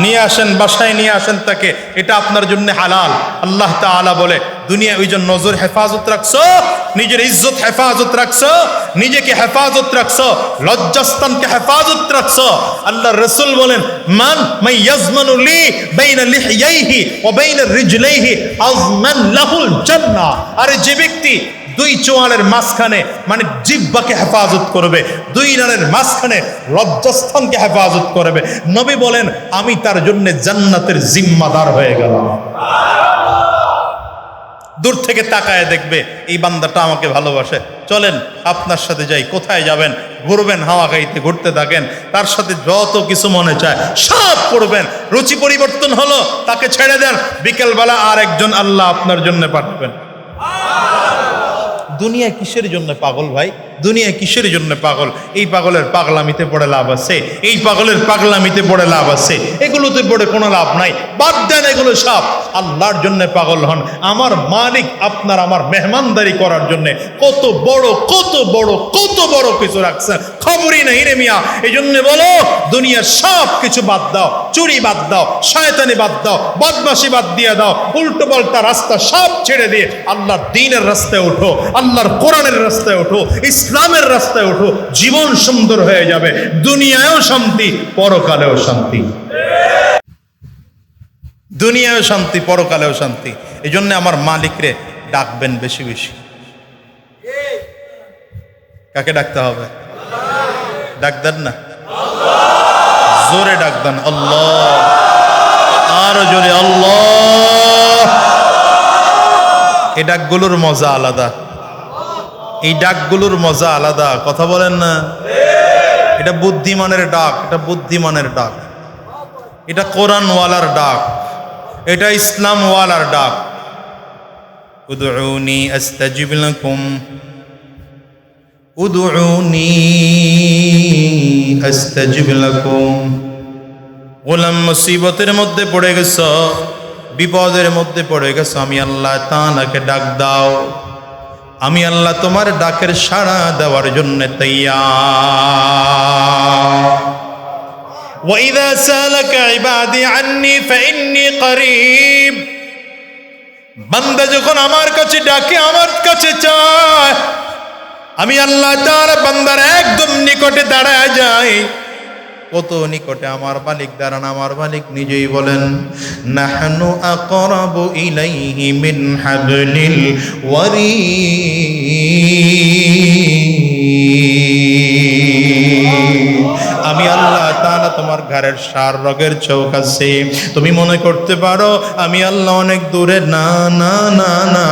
নিয়ে আসেন, বাসায় নিয়ে আসেন তাকে, এটা আপনার জন্য হালাল। আল্লাহ তাআলা বলে দুনিয়া ওই জন্য নজর হেফাজত রাখছো, নিজের ইজ্জত হেফাজত রাখছো, নিজেকে হেফাজত রাখছো, লজ্জাস্থানকে হেফাজত রাখছো। আল্লাহর রাসূল বলেন মান ইয়াজমানু লি বাইনা লিহইয়াইহি ওয়া বাইনা রিজলাইহি আযমান লাহুল জান্নাহ। আরে যে ব্যক্তি দুই চোয়ালের মাঝখানে মানে জিহ্বাকে হেফাজত করবে, দুই নারের মাঝখানে লজ্জাস্থানকে হেফাজত করবে, নবী বলেন আমি তার জন্য জান্নাতের জিম্মাদার হয়ে গেলাম। দূর থেকে তাকায় দেখবে এই বান্দাটা আমাকে ভালোবাসে, চলেন আপনার সাথে যাই। কোথায় যাবেন? ঘুরবেন, হাওয়া খাইতে ঘুরতে থাকেন, তার সাথে যত কিছু মনে চায় সব করবেন। রুচি পরিবর্তন হলো, তাকে ছেড়ে দেন, বিকেলবেলা আর একজন আল্লাহ আপনার জন্য পাঠাবেন। দুনিয়া কিসের জন্য পাগল ভাই? দুনিয়া কিসের জন্য পাগল? এই পাগলের পাগলামিতে পড়ে লাভ আছে? এই পাগলের পাগলামিতে পড়ে লাভ আছে? এগুলোতে পড়ে কোনো লাভ নাই, বাদ দেন এগুলো সব। আল্লাহর জন্য পাগল হন। আমার মালিক আপনার আমার মেহমানদারি করার জন্য কত বড় কত বড় কত বড় কিছু রাখছেন, খবরই নেই রে মিয়া। এই জন্য বলো দুনিয়ার সব কিছু বাদ দাও, চুরি বাদ দাও, শয়তানি বাদ দাও, বদমাশি বাদ দিয়ে দাও, উল্টো পাল্টা রাস্তা সব ছেড়ে দিয়ে আল্লাহর দ্বীনের রাস্তায় ওঠো, আল্লাহর কোরআনের রাস্তায় ওঠো, ইসলামের রাস্তায় ওঠো। জীবন সুন্দর হয়ে যাবে, দুনিয়ায়ও শান্তি, পরকালেও শান্তি। দুনিয়ায়ও শান্তি, পরকালেও শান্তি। এই জন্য আমার মালিকরে ডাকবেন বেশি বেশি। কাকে ডাকতে হবে? ডাক দেন না, জোরে ডাক দেন আল্লাহ, আরো জোরে আল্লাহ। এই ডাকগুলোর মজা আলাদা, এই ডাকগুলোর মজা আলাদা। কথা বলেন না? এটা বুদ্ধিমানের ডাক, এটা বুদ্ধিমানের ডাক, এটা কোরআনওয়ালার ডাক, এটা ইসলামওয়ালার ডাক। উদউনি আস্তাজিব লাকুম, উদউনি আস্তাজিব লাকুম। গোলাম মুসিবতের মধ্যে পড়ে গেছ, বিপদের মধ্যে পড়ে গেছ, আমি আল্লাহ তাআলাকে ডাক দাও, আমি আল্লাহ তোমার ডাকের সাড়া দেওয়ার জন্য তৈয়ার। ওয়াইদা সালাকা ইবাদি আন্নী ফাইন্নী করিব। বান্দা যখন আমার কাছে ডাকে, আমার কাছে চায়, আমি আল্লাহ তাআলা বান্দার একদম নিকটে দাঁড়ায় যাই। কত নিকটে আমার মালিক দাঁড়ান, আমার মালিক নিজেই বলেন নাহনু আকরাবু ইলাইহি মিন হাবলিল ওয়ারিদ। আমি আল্লাহ তাআলা তোমার ঘরের সার রগের চৌক আছে। তুমি মনে করতে পারো আমি আল্লাহ অনেক দূরে, না না না না,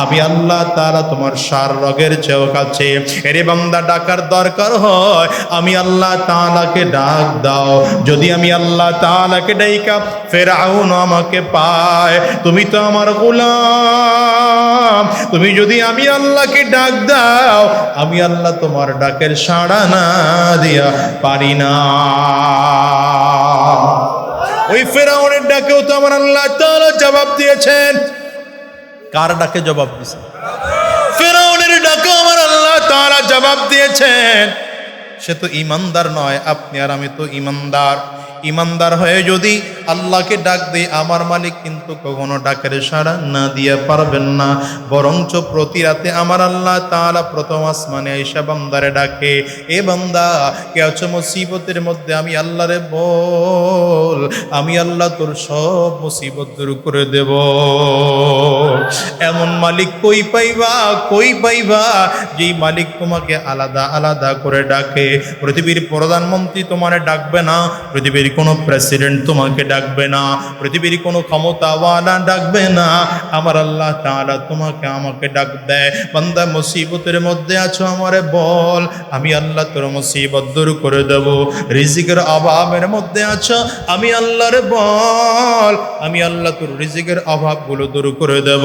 আমি আল্লাহ তাআলা তোমার সার রগের চৌক আছে। এরে বান্দা ডাকার দরকার হয়, আমি আল্লাহ তাআলাকে ডাক দাও। যদি আমি আল্লাহ তাআলাকে ডাইকা ফেরাউন আমাকে পায়, তুমি তো আমার গোলাম, তুমি যদি আমি আল্লাহকে ডাক দাও, আমি আল্লাহ তোমার ডাকের সাড়া না দিয়া পারি না। ওই ফেরাউনের ডাকেও তো আমার আল্লাহ তাআলা জবাব দিয়েছেন। কার ডাকে জবাব দিয়েছেন? ফেরাউনের ডাকে আমার আল্লাহ তাআলা জবাব দিয়েছেন। সে তো ইমানদার নয়, আপনি আর আমি তো ইমানদার। ইমানদার হয়ে যদি আল্লাহকে ডাক দেই, আমার মালিক কিন্তু কখনো ডাকের সাড়া না দিয়ে পারবেন না। বরঞ্চ প্রতি রাতে আমার আল্লাহ তাআলা প্রথম আসমানে আইসা বান্দারে ডাকে, এ বান্দা কে আছো মুসিবতের মধ্যে, আমি আল্লাহরে বল, আমি আল্লাহ তোর সব মুসিবত দূর করে দেব। এমন মালিক কই পাইবা, কই পাইবা যেই মালিক তোমাকে আলাদা আলাদা করে ডাকে। পৃথিবীর প্রধানমন্ত্রী তোমারে ডাকবে না, পৃথিবীর কোনো প্রেসিডেন্ট তোমাকে ডাকবে না, পৃথিবীর কোনো ক্ষমতাওয়ালা ডাকবে না। আমার আল্লাহ তাআলা তোমাকে আমাকে ডাক দেয়, বান্দা মুসিবতের মধ্যে আছো আমারে বল, আমি আল্লাহ তোর মুসিবত দূর করে দেব। রিজিকের অভাবের মধ্যে আছো, আমি আল্লাহরে বল, আমি আল্লাহ তোর রিজিকের অভাবগুলো দূর করে দেব।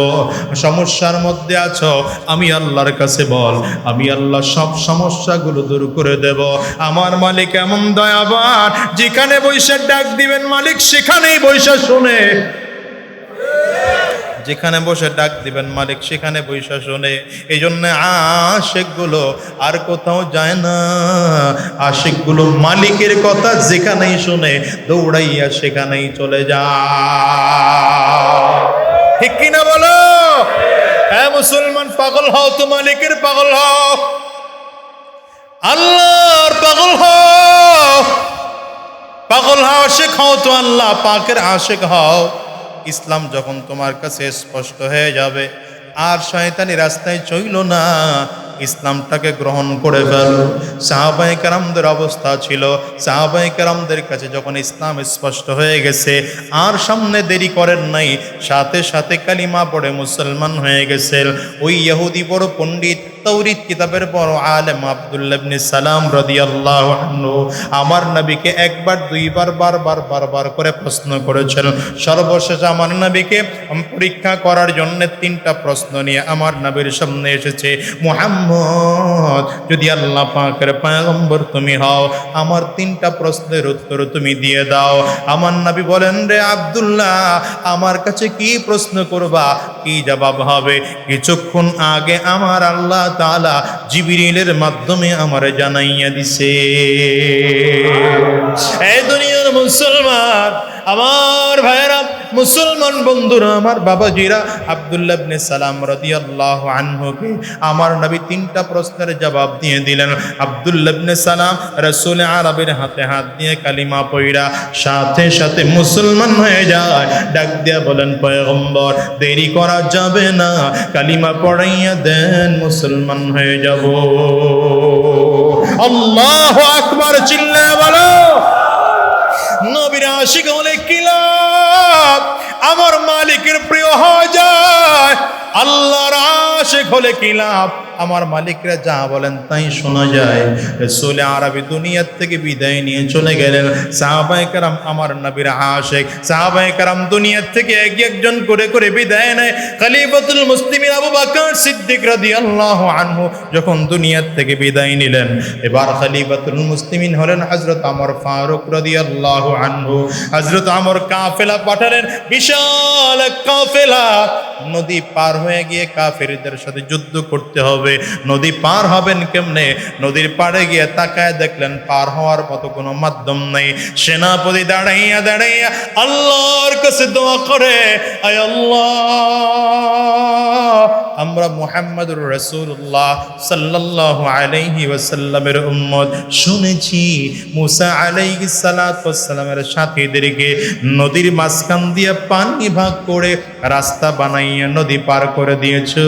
সমস্যার মধ্যে আছো, আমি আল্লাহর কাছে বল, আমি আল্লাহ সব সমস্যাগুলো দূর করে দেব। আমার মালিক এমন দয়াবান, যেখানে বৈশা ডাক দিবেন মালিক সেখানেই বৈশা শুনে। যেখানে বসে ডাক দিবেন মালিক সেখানে বৈশা শোনে। এই জন্য আশিকগুলো আর কোথাও যায় না, আশিকগুলো মালিকের কথা যেখানেই শুনে দৌড়াইয়া সেখানেই চলে যায়। ঠিক কিনা বলো? হ্যাঁ মুসলমান, পাগল হও তো মালিকের পাগল হও, আল্লাহর পাগল হও, পাগল হও আশিক হও তো আল্লাহ পাকের আশিক হও। ইসলাম যখন তোমার কাছে স্পষ্ট হয়ে যাবে, আর শয়তানি রাস্তায় চইল না, ইসলামটাকে গ্রহণ করে ফেল। সাহাবায়ে কেরামদের অবস্থা ছিল, সাহাবায়ে কেরামদের কাছে যখন ইসলাম স্পষ্ট হয়ে গেছে আর সামনে দেরি করেন নাই, সাথে সাথে কালিমা পড়ে মুসলমান হয়ে গেছেন। ওই ইহুদি বড় পণ্ডিত, তাওরীত কিতাবের বড় আলেম আব্দুল্লাহ ইবনে সালাম রাদিয়াল্লাহু আনহু আমার নবীকে একবার দুইবার বারবার করে প্রশ্ন করেছেন। সর্বশেষ আমার নবীকে পরীক্ষা করার জন্য 3টা প্রশ্ন নিয়ে আমার নবীর সামনে এসেছে। মুহাম্মদ, যদি আল্লাহ পাকের পয়গম্বর তুমি হও, আমার 3টা প্রশ্নের উত্তর তুমি দিয়ে দাও। আমার নবী বলেন, রে আব্দুল্লাহ, আমার কাছে কি প্রশ্ন করবা, কি জবাব হবে? কিছুক্ষণ আগে আমার আল্লাহ তাআলা জিবরিলের মাধ্যমে আমারে জানাইয়া দিছে। এই দুনিয়ার মুসলমান, আমার ভাইরা, মুসলমান বন্ধুরা, আমার বাবাজিরা, আব্দুল্লাহ ইবনে সালাম রাদিয়াল্লাহু আনহুকে আমার নবী 3টা প্রশ্নের জবাব দিয়ে দিলেন। আব্দুল্লাহ ইবনে সালাম রাসূল আরবের হাতে হাত দিয়ে কালিমা পড়া সাথে সাথে মুসলমান হয়ে যায়। ডাক দিয়া বলেন, পয়গম্বর দেরি করা যাবে না, কালিমা পড়াইয়া দেন, মুসলমান হয়ে যাব। আল্লাহু আকবার, চিল্লায়া বলো। নবীর আশিক হলে কি লাভ? আমার মালিকের প্রিয় হয়ে যায়। আল্লাহর আশিক হলে কি লাভ? আমার মালিকরা যা বলেন তাই শোনা যায়। রাসূল আরবী দুনিয়া থেকে বিদায় নিয়ে চলে গেলেন। সাহাবায়ে কেরাম আমার নবীর আশিক, সাহাবায়ে কেরাম দুনিয়া থেকে একজন করে করে বিদায় নেয়। খলিফাতুল মুসলিমিন আবু বকর সিদ্দিক রাদিয়াল্লাহু আনহু যখন দুনিয়া থেকে বিদায় নিলেন, এবার খলিফাতুল মুসলিমিন হলেন হযরত ওমর ফারুক রাদিয়াল্লাহু আনহু। হযরত ওমর কাফেলা পাঠালেন, বিশাল এক কাফেলা। নদী পার হয়ে গিয়ে কাফেরদের সাথে যুদ্ধ করতে হবে। নদী পার হবেন কেমনে? নদীর পাড়ে গিয়ে তাকায় দেখলেন পার হওয়ার মতো কোনো মাধ্যম নেই। সেনাপতি দাঁড়াইয়া দাঁড়াইয়া আল্লাহর কাছে দোয়া করে, আয় আল্লাহ, আমরা মুহাম্মদুর রাসূলুল্লাহ সাল্লাল্লাহু আলাইহি ওয়াসাল্লামের উম্মত, শুনেছি মুসা আলাইহিস সালাতু ওয়াস সালামের সাথীদেরকে নদীর মাঝখান দিয়ে পানি ভাগ করে রাস্তা বানাইয়া নদী পার করে দিয়েছো।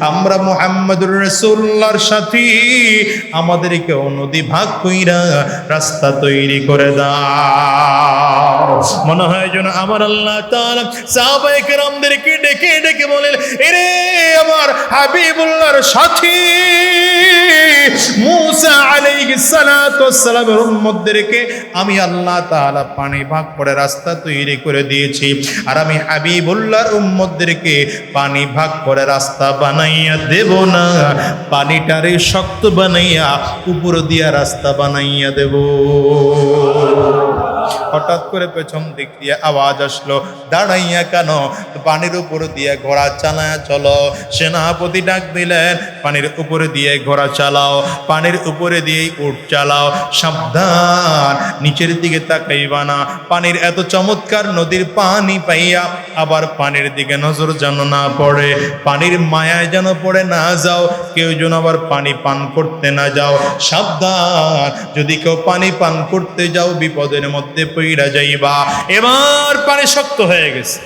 আমরা মুহাম্মদুর রাসূলুল্লাহর সাথী, আমাদেরকেও নদী ভাগ কইরা রাস্তা তৈরি করে দাও। মনে হয় যেন আমার আল্লাহ তাআলা সাহাবায়ে কেরামদেরকে ডেকে ডেকে বলেন, এরে আমার হাবিবুল্লাহর সাথী মুসা আলাইহিস সালাতু ওয়াস সালামের উম্মতদেরকে আমি আল্লাহ তাআলা পানি ভাগ করে রাস্তা তৈরি করে দিয়েছি, আর আমি হাবিবুল্লাহর উম্মতদেরকে পানি ভাগ করে রাস্তা বানাইয়া দেব না, পানিটারে শক্ত বানাইয়া উপর দিয়া রাস্তা বানাইয়া দেব। হঠাৎ করে পেছন দিক দিয়ে আওয়াজ আসলো, দাঁড়াইয়া কেন? পানির উপর দিয়ে ঘোড়া চালায়া চলো। সেনাপতি ডাক দিলেন, পানির উপরে দিয়ে ঘোড়া চালাও, পানির উপরে দিয়েই উট চালাও, সাবধান নিচের দিকে তাকাইবা না। পানির এত চমৎকার নদীর পানি পাইয়া আবার পানির দিকে নজর যেন না পড়ে, পানির মায়ায় যেন পড়ে না যাও, কেউ যেন আবার পানি পান করতে না যাও। সাবধান, যদি কেউ পানি পান করতে যাও বিপদের মধ্যে পইড়া যাইবা। এবার পানি শক্ত হয়ে গেছে,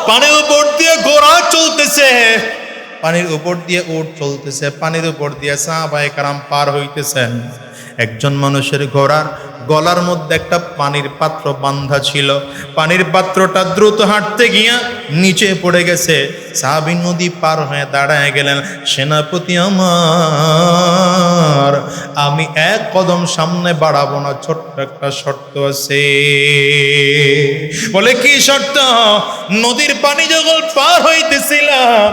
পানির উপর দিয়ে ঘোড়া চলতেছে, পানির উপর দিয়ে উট চলতেছে, পানির উপর দিয়ে সাহাবায়ে কেরাম পার হইতেছেন। একজন মানুষের ঘোড়ার গলার মধ্যে একটা পানির পাত্র বাঁধা ছিল, পানির পাত্রটা দ্রুত হাঁটতে গিয়া নিচে পড়ে গেছে। সাহাবী নদী পার হয়ে দাঁড়ায় গেলেন, সেনাপতি আমার, আমি এক কদম সামনে বাড়াবো না, ছোট্ট একটা শর্ত আছে। বলে, কি শর্ত? নদীর পানি যখন পার হইতেছিলাম,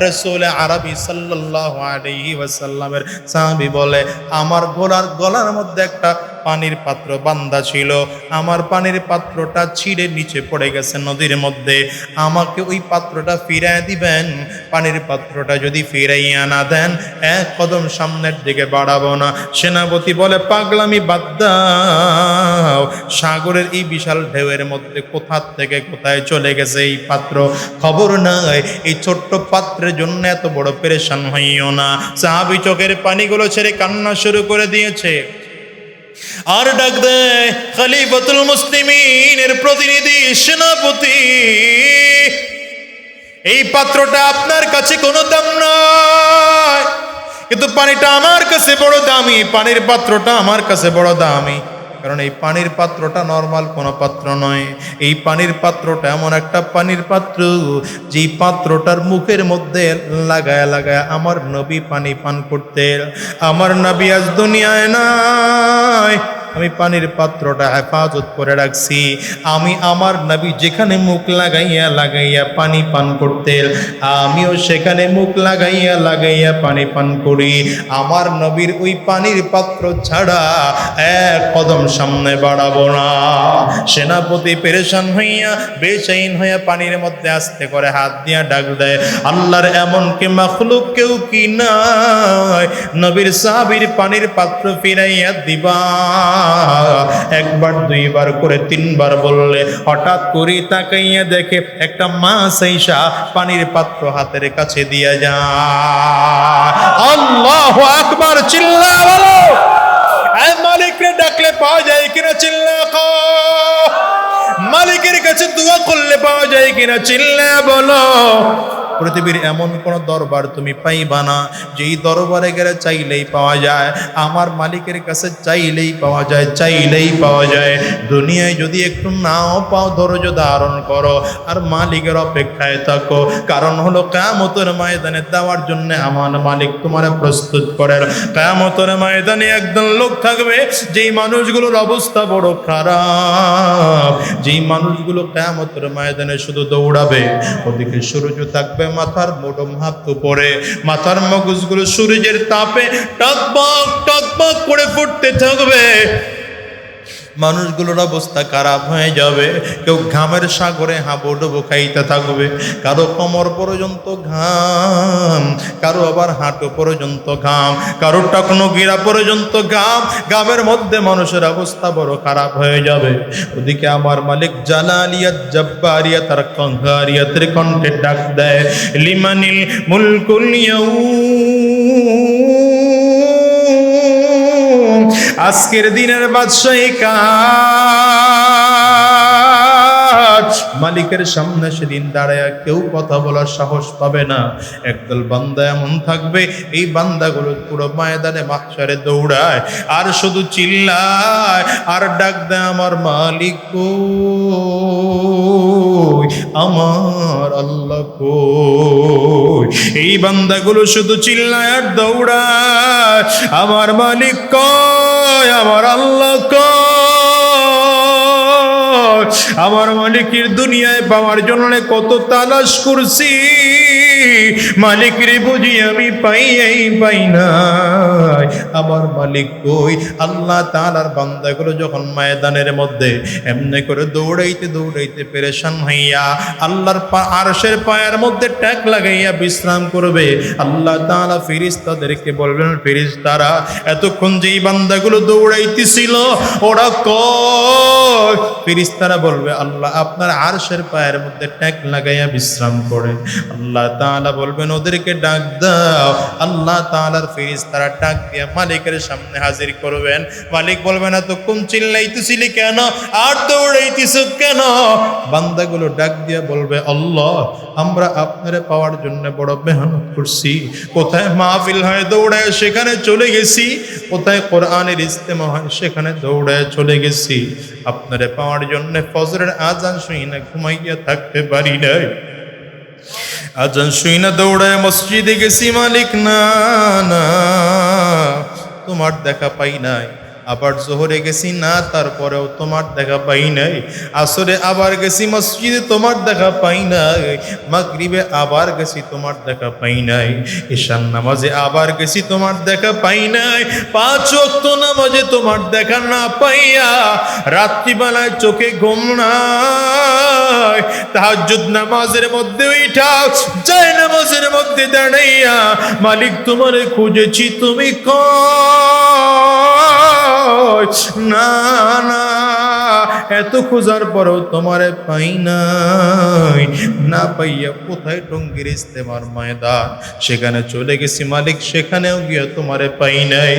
রাসূল আরবী সাল্লাল্লাহু আলাইহি ওয়াসাল্লামের সাহাবী বলে, আমার ঘোড়ার গলার মধ্যে একটা পানির পাত্র বান্দা ছিল, আমার পানির পাত্রটা ছিঁড়ে নিচে পড়ে গেছে নদীর মধ্যে, আমাকে ওই পাত্রটা ফিরায় দিবেন। পানির পাত্রটা যদি ফিরাইয়া না দেন, এক কদম সামনের দিকে বাড়াবো না। সেনাপতি বলে, পাগলামি বাদ দাও, সাগরের এই বিশাল ঢেউয়ের মধ্যে কোথা থেকে কোথায় চলে গেছে এই পাত্র, খবর নাই। এই ছোট্ট পাত্রের জন্য এত বড় পেরেশান হইও না। সাহাবী চোখের পানিগুলো ছেড়ে কান্না শুরু করে দিয়েছে। আর ডাক দেয়, খলিফাতুল মুসলিমিনের প্রতিনিধি, সেনাপতি, এই পাত্রটা আপনার কাছে কোনো দাম নয়, কিন্তু পানিটা আমার কাছে বড় দামি। পানির পাত্রটা আমার কাছে বড় দামি, কারণ এই পানির পাত্রটা নর্মাল কোনো পাত্র নয়। এই পানির পাত্রটা এমন একটা পানির পাত্র, যেই পাত্রটার মুখের মধ্যে লাগায় লাগায় আমার নবী পানি পান করতে। আমার নবী আজ দুনিয়ায় নাই, আমি পানির পাত্রটা হেফাজত করে রাখছি। আমি আমার নবী যেখানে মুখ লাগাইয়া লাগাইয়া পানি পান করতেন, আমিও সেখানে মুখ লাগাইয়া লাগাইয়া পানি পান করি। আমার নবীর ওই পানির পাত্র ছাড়া এক কদম সামনে বাড়াবো না। সেনাপতি পেরেশান হইয়া বেচैन হইয়া পানির মধ্যে আস্তে করে হাত দিয়া ডাক দেয়, আল্লাহর এমন কি মাখলুক কেউ কি নাই নবীর সাহাবীর পানির পাত্র ফিরাইয়া দিবা? একবার দুইবার করে তিনবার বললে, হঠাৎ করে তাকাইয়া দেখে একটা মাছ আইসা পানির পাত্র হাতের কাছে দিয়া যায়। আল্লাহু আকবার, চিল্লা বলো। মালিককে ডাকলে পাওয়া যায় কিনা, চিল্লা কও। মালিকের কাছে দোয়া করলে পাওয়া যায় কিনা, চিল্লা বলো। পৃথিবীর এমন কোন দরবার তুমি পাইবা না যেই দরবারে গেলে চাইলেই পাওয়া যায়। আমার মালিকের কাছে চাইলেই পাওয়া যায়, চাইলেই পাওয়া যায়। দুনিয়ায় যদি একটু নাও পাও, ধৈর্য ধারণ করো আর মালিকের অপেক্ষায় থাকো। কারণ হলো কিয়ামতের ময়দানে দেওয়ার জন্য আমার মালিক তোমারে প্রস্তুত করেন। কিয়ামতের ময়দানে একদল লোক থাকবে, যেই মানুষগুলোর অবস্থা বড় খারাপ, যেই মানুষগুলো কিয়ামতের ময়দানে শুধু দৌড়াবে, ওদিকে সূর্য থাকবে মাথার মোটম হাত উপরে, মাথার মগজগুলো সূর্যের তাপে টকবক টকবক করে ফুটতে থাকবে। মানুষগুলোর অবস্থা খারাপ হয়ে যাবে। কেউ ঘামের সাগরে হাবুডুবু খাইতে থাকবে, কারো কোমর পর্যন্ত ঘাম, কারো আবার হাঁটু পর্যন্ত ঘাম, কারো টাকনো গিরা পর্যন্ত ঘাম। ঘামের মধ্যে মানুষের অবস্থা বড় খারাপ হয়ে যাবে। ওদিকে আমার মালিক জালালিয়াত জব্বারিয়াত আর কাহ্হারিয়াতের কণ্ঠে ডাক দেয়, লিমানিল মুলকুল ইয়াউম, আজকের দিনের বাদশাহী কার? মালিকের সামনে সেদিন দাঁড়ায় কেউ কথা বলার সাহস পাবে না। একদল বান্দা এমন থাকবে, এই বান্দাগুলো পুরো ময়দানে মাহশারে দৌড়ায় আর শুধু চিল্লায় আর ডাক দেয়, আমার মালিক কই, আমার আল্লাহ কই। এই বান্দাগুলো শুধু চিল্লায় আর দৌড়ায়, আমার মালিক কই, আমার আল্লাহ কই। আমার মালিকের দুনিয়ায় পাওয়ার জন্য কত তালাশ করছি, মালিকের বুঝি আমি পাই নাই। আমার মালিক কই? আল্লাহ তাআলার বান্দাগুলো যখন ময়দানের মধ্যে এমনি করে দৌড়াইতে দৌড়াইতে পেরেশান হইয়া আল্লাহর আরশের পায়ের মধ্যে ট্যাক লাগাইয়া বিশ্রাম করবে, আল্লাহ তাআলা ফেরেশতাদেরকে বলবেন, ফেরেশতারা এতক্ষণ যেই বান্দাগুলো দৌড়াইতেছিল ওরা কই? ফেরেশতারা বলবে, আল্লাহ আপনার আরশের পায়ের মধ্যে ট্যাক লাগাইয়া বিশ্রাম করে। আল্লাহ তাআলা বলবেন, ওদেরকে ডাক দাও। আল্লাহ তাআলার ফেরেশতারা ডাক দিয়ে মালিকের সামনে হাজির করবেন। মালিক বলবেন, এতক্ষণ চিল্লাইতেছিলি কেন আর দৌড়াইতেছ কেন? বান্দাগুলো ডাক দিয়ে বলবে, আল্লাহ আমরা আপনারে পাওয়ার জন্য বড় মেহনত করছি। কোথায় মাহফিল হয় দৌড়ায় সেখানে চলে গেছি, কোথায় কোরআনের ইজতেমা হয় সেখানে দৌড়ায় চলে গেছি। আপনারে পাওয়ার জন্য ফজরের আজান শুই না ঘুমাইয়া থাকতে পারি নাই, আজান শুই না দৌড়ায় মসজিদে গেছি। মালিক না না, তোমার দেখা পাই নাই। আবার জোহরে গেছি না, তারপরেও তোমার দেখা পাই নাই। আসরে আবার গেছি মসজিদে, তোমার দেখা পাই নাই। মাগরিবে আবার গেছি, তোমার দেখা পাই নাই। ঈশান নামাজে আবার গেছি, তোমার দেখা পাই নাই। 5 ওয়াক্ত নামাজে তোমার দেখা না পাইয়া রাত্রিবেলায় চোখে ঘুম নাই। তাহাজ্জুদ নামাজের মধ্যে উঠা যায়, নামাজের মধ্যে দাঁড়াইয়া মালিক তোমারে খুঁজেছি, তুমি কই? না না, এত খোঁজার পরেও তোমারে পাই নাই। না পাইয়া কোথায় টঙ্গীর ইস্তেমার ময়দান, সেখানে চলে গেছি মালিক, সেখানেও গিয়া তোমারে পাই নাই।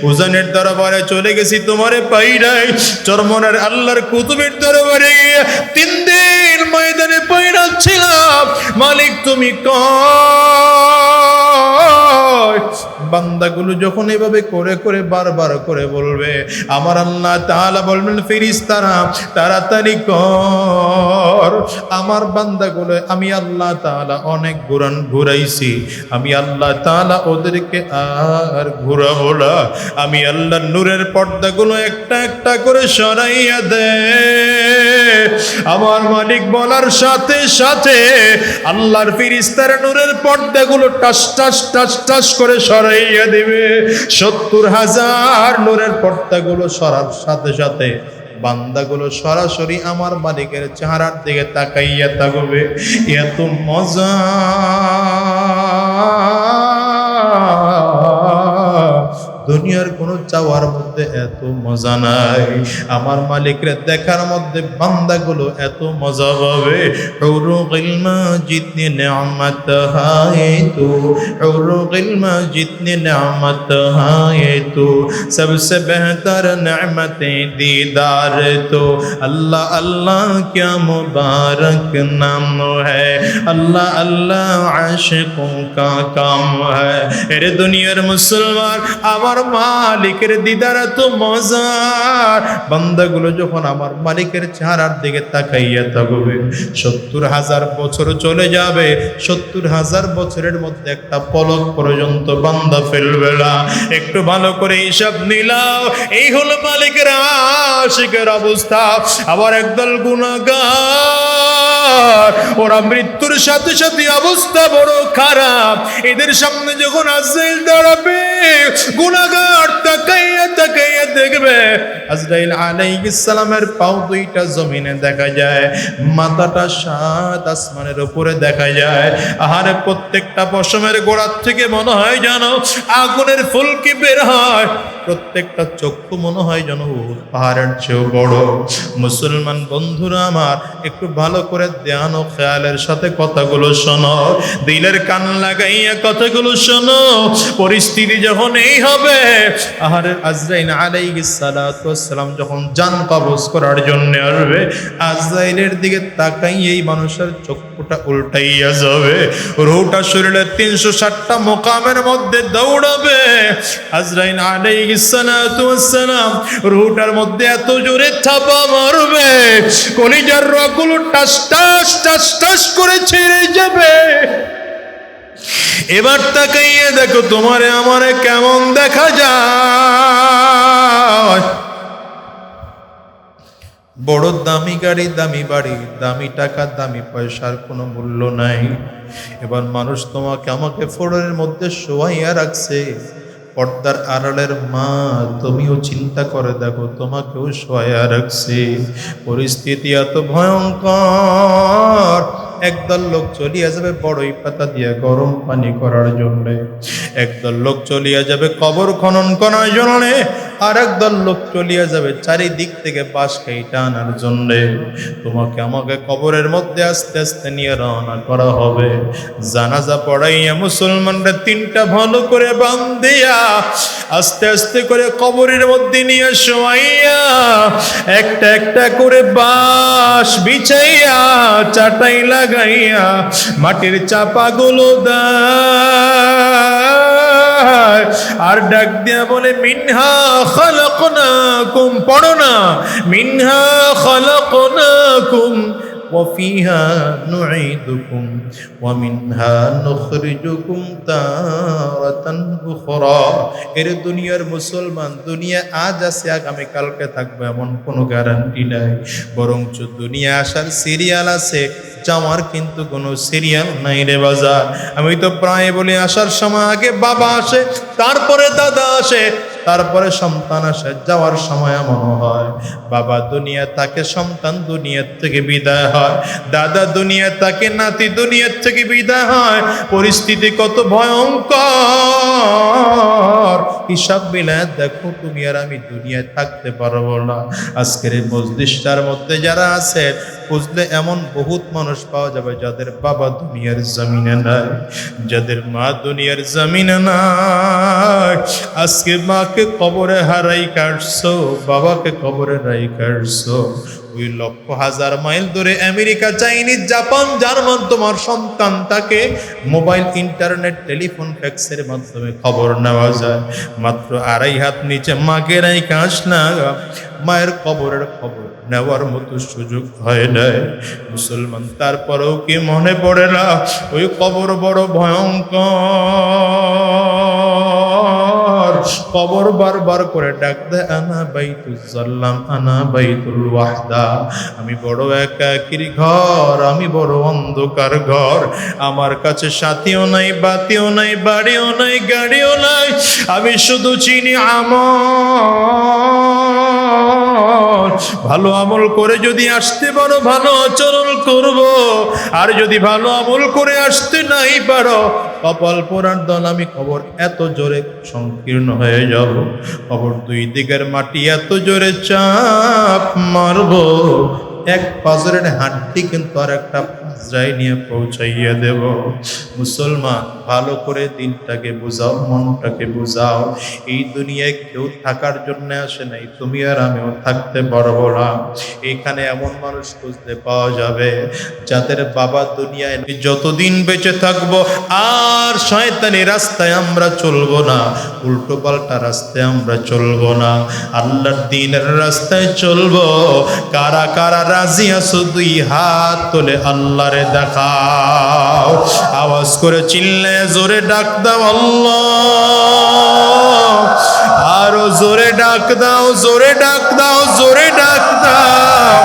উজানের দরবারে চলে গেছি, তোমারে পাই নাই। চরমনের আল্লাহর কুতুবের দরবারে গিয়ে 3 দিন ময়দানে পয়রা ছিলাম, মালিক তুমি কই? বান্দাগুলো যখন এভাবে করে করে বারবার করে বলবে, আমার আল্লাহ তাআলা বলবেন, ফেরেশতারা তাড়াতাড়ি কর। আমার বান্দাগুলো আমি আল্লাহ তাআলা অনেক ঘুরাইছি, আমি আল্লাহ তাআলা ওদেরকে আর ঘুরাবো না। আমি আল্লাহর নূরের পর্দাগুলো একটা একটা করে সরাইয়া দে। আমার মালিক বলার সাথে সাথে আল্লাহর ফেরেশতারা নূরের পর্দাগুলো টাস টাস টাস টাস করে সরাইয়া দিবে। 70,000 নূরের পর্দাগুলো সরার সাথে সাথে বান্দাগুলো সরাসরি আমার মালিকের চেহারার দিকে তাকাইয়া থাকবে। এত মজা দুনিয়ার কোনো চাওয়ার মধ্যে এত মজা নাই। আমার মালিকের দেখার মধ্যে বান্দাগুলো এত মজা পাবে। হুরুল মাজিদ নে নেয়ামত হায় তু, হুরুল মাজিদ নে নেয়ামত হায় তু, सबसे बेहतर नेमते दीदार तो अल्लाह अल्लाह क्या मुबारक नाम है, अल्लाह अल्लाह आशिकों का काम है। এর দুনিয়ার মুসলমান, আমার মালিকের দিদার তো মজার। বান্দাগুলো যখন আমার মালিকের চেহারার দিকে তাকাইয়া থাকবে, 70,000 বছর চলে যাবে। 70,000 বছরের মধ্যে একটা পলক পর্যন্ত বান্দা ফেলবে না। একটু ভালো করে হিসাব নিলাও, এই হলো মালিকের আশিকের অবস্থা। আবার একদল গুনাহগার, ওরা মৃত্যুর সাথে সাথে অবস্থা বড় খারাপ। এদের সামনে যখন আজরাইল দাঁড়াবে, গুনাহগার তাকাইয়া তাকাইয়া দেখবে আজরাইল আলাইহিস সালামের পাও দুইটা জমিনে দেখা যায়, মাথাটা 7 আসমানের উপরে দেখা যায়। আহারে প্রত্যেকটা পশমের গোড়ার থেকে মনে হয় যেন আগুনের ফুলকি বের হয়। প্রত্যেকটা চক্ষু মনে হয় যেন পাহাড়ের চেয়েও বড়। মুসলমান বন্ধুরা আমার, একটু ভালো করে ধ্যান ও খেয়ালের সাথে কথাগুলো শোনো, দিলের কান লাগাইয়া কথাগুলো শোনো। পরিস্থিতি যখন এই হবে, আহারে আজরাইল আলাইহিস সালাতু ওয়াস সালাম যখন জান কবজ করার জন্য আসবে, আজরাইলের দিকে তাকাইয়া এই মানুষের চক্ষুটা উল্টাইয়া যাবে। রূহটা শরীরের 360টা মোকামের মধ্যে দৌড়াবে। আজরাইল আলাইহিস সালাতু ওয়াস সালাম রূহটার মধ্যে এত জোরে থাপা মারবে, কলিজার রগগুলো টাস টাস টাস টাস করে ছিঁড়ে যাবে। এবার তাকাইয়ে দেখো তোমারে আমারে কেমন দেখা যায়। বড় দামি গাড়ি, দামি বাড়ি, দামি টাকা, দামি পয়সার কোনো মূল্য নাই। এবার মানুষ তোমাকে আমাকে ফোড়ের মধ্যে শোয়াইয়া রাখছে। পর্দার আড়ালের মা, তুমিও চিন্তা করে দেখো, তোমাকেও শোয়াইয়া রাখছে। পরিস্থিতি এত ভয়ঙ্কর। একদল লোক চলিয়া যাবে বড়ই পাতা দিয়ে গরম পানি করার জন্য, একদল লোক চলিয়া যাবে কবর খনন করার জন্য, আর একদল লোক চলিয়া যাবে চারিদিক থেকে বাঁশ কাইটা আনার জন্য। তোমাকে আমাকে কবরের মধ্যে আস্তে আস্তে নিয়ে রওনা করা হবে। জানাজা পড়াইয়া মুসলমানরা 3টা ভালো করে বান্ধিয়া আস্তে আস্তে করে কবরের মধ্যে নিয়ে শোয়াইয়া একটা একটা করে বাঁশ বিছাইয়া চাটাই লাগাইয়া মাটির চাপাগুলো দেয়, আর ডাক দিয়া বলে, মিনহা খালাকনাকুম, পড়ো না, মিনহা খালাকনাকুম وفيها نعيدكم ومنها نخرجكم تارة أخرى এর দুনিয়ার মুসলমান দুনিয়া আজ আছে আগামী কালকে থাকবে এমন কোনো গ্যারান্টি নাই বরঞ্চ দুনিয়া আসার সিরিয়াল আছে যাওয়ার কিন্তু কোনো সিরিয়াল নাই রে বাজার আমি তো প্রায় বলি আসার সময় আগে বাবা আসে তারপরে দাদা আসে তারপরে সন্তান আসে যাওয়ার সময় এমন হয় বাবা দুনিয়া তাকে সন্তান দুনিয়ার থেকে বিদায় হয় দাদা দুনিয়া তাকে নাতি দুনিয়ার থেকে বিদায় হয় পরিস্থিতি কত ভয়ঙ্কর হিসাব মিলায় দেখো তুমি আর আমি দুনিয়ায় থাকতে পারবো না আজকের এই মজলিসটার মধ্যে যারা আছে বুঝলে এমন বহুত মানুষ পাওয়া যাবে যাদের বাবা দুনিয়ার জমিনে নাই যাদের মা দুনিয়ার জমিনে নাই আজকে মাকে কবরে হারাই কাটছো বাবাকে কবরে রাই কাটছো ওই লক্ষ হাজার মাইল দূরে আমেরিকা চাইনিজ জাপান জার্মান তোমার সন্তান তাকে মোবাইল ইন্টারনেট টেলিফোন ফ্যাক্সের মাধ্যমে খবর নেওয়া যায় মাত্র 2.5 হাত নিচে মাকে রাই কাশ না মায়ের কবরের খবর নেওয়ার মতো সুযোগ হয় নাই মুসলমান তারপরেও কি মনে পড়ে না ওই কবর বড় ভয়ঙ্কর কবর বারবার করে ডাক দেয় আনা বাইতুল জাল্লাম আনা বাইতুল ওয়াহদা আমি বড় একাকির ঘর আমি বড় অন্ধকার ঘর আমার কাছে সাথীও নাই বাতিও নাই বাড়িও নাই গাড়িও নাই আমি শুধু চিনি ভালো আমল করে যদি আসতে পারো ভালো আচরণ করব আর যদি ভালো আমল করে আসতে নাই পারো কপাল পোড়ার দল আমি কবর এত জোরে সংকীর্ণ হয়ে যাব কবর দুই দিকের মাটি এত জোরে চাপ মারবো এক পাজরের হাড্ডি কিন্তু আর একটা পাজরায় নিয়ে পৌঁছাইয়া দেব মুসলমান ভালো করে দিলটাকে বুঝাও মনটাকে বুঝাও এই দুনিয়ায় কেউ থাকার জন্য আসে নাই তুমি আর আমিও থাকতে পারবো না এখানে এমন মানুষ খুঁজতে পাওয়া যাবে যাদের বাবা দুনিয়ায় যতদিন বেঁচে থাকবো আর শয়তানি রাস্তায় আমরা চলবো না উল্টো পাল্টা রাস্তায় আমরা চলবো না আল্লাহর দ্বীনের রাস্তায় চলবো কারা কারা রাজি আছো দুই হাত তোলে আল্লাহরে দেখাও আওয়াজ করে চিল্লে জোরে ডাক দাও আল্লাহ আরো জোরে ডাক দাও জোরে ডাক দাও জোরে ডাক দাও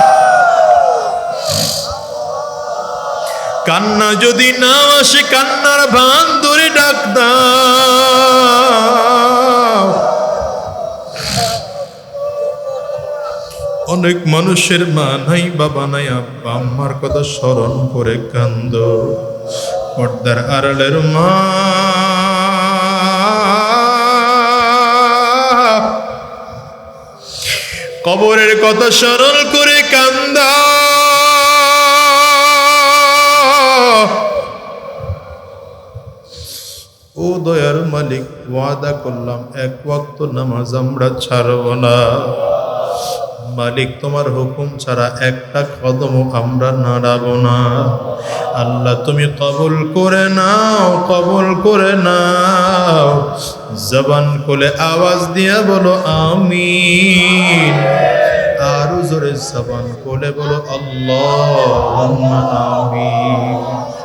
কান্না যদি না আসে কান্নার ভান ধরে ডাক দাও অনেক মানুষের মা নাই বাবা নাই আব্বা আম্মার কথা স্মরণ করে কান্দ পর্দার আড়ালের মা কবরের কথা স্মরণ করে কান্দা ও দয়ার মালিক ওয়াদা করলাম এক ওয়াক্ত নামাজ আমরা ছাড়ব না মালিক তোমার হুকুম ছাড়া একটা কদম আমরা নাড়াবো না আল্লাহ তুমি কবুল করে নাও কবুল করে নাও জবান খুলে আওয়াজ দিয়া বলো আমিন আরো জোরে জবান খুলে বলো আল্লাহুম্মা আমিন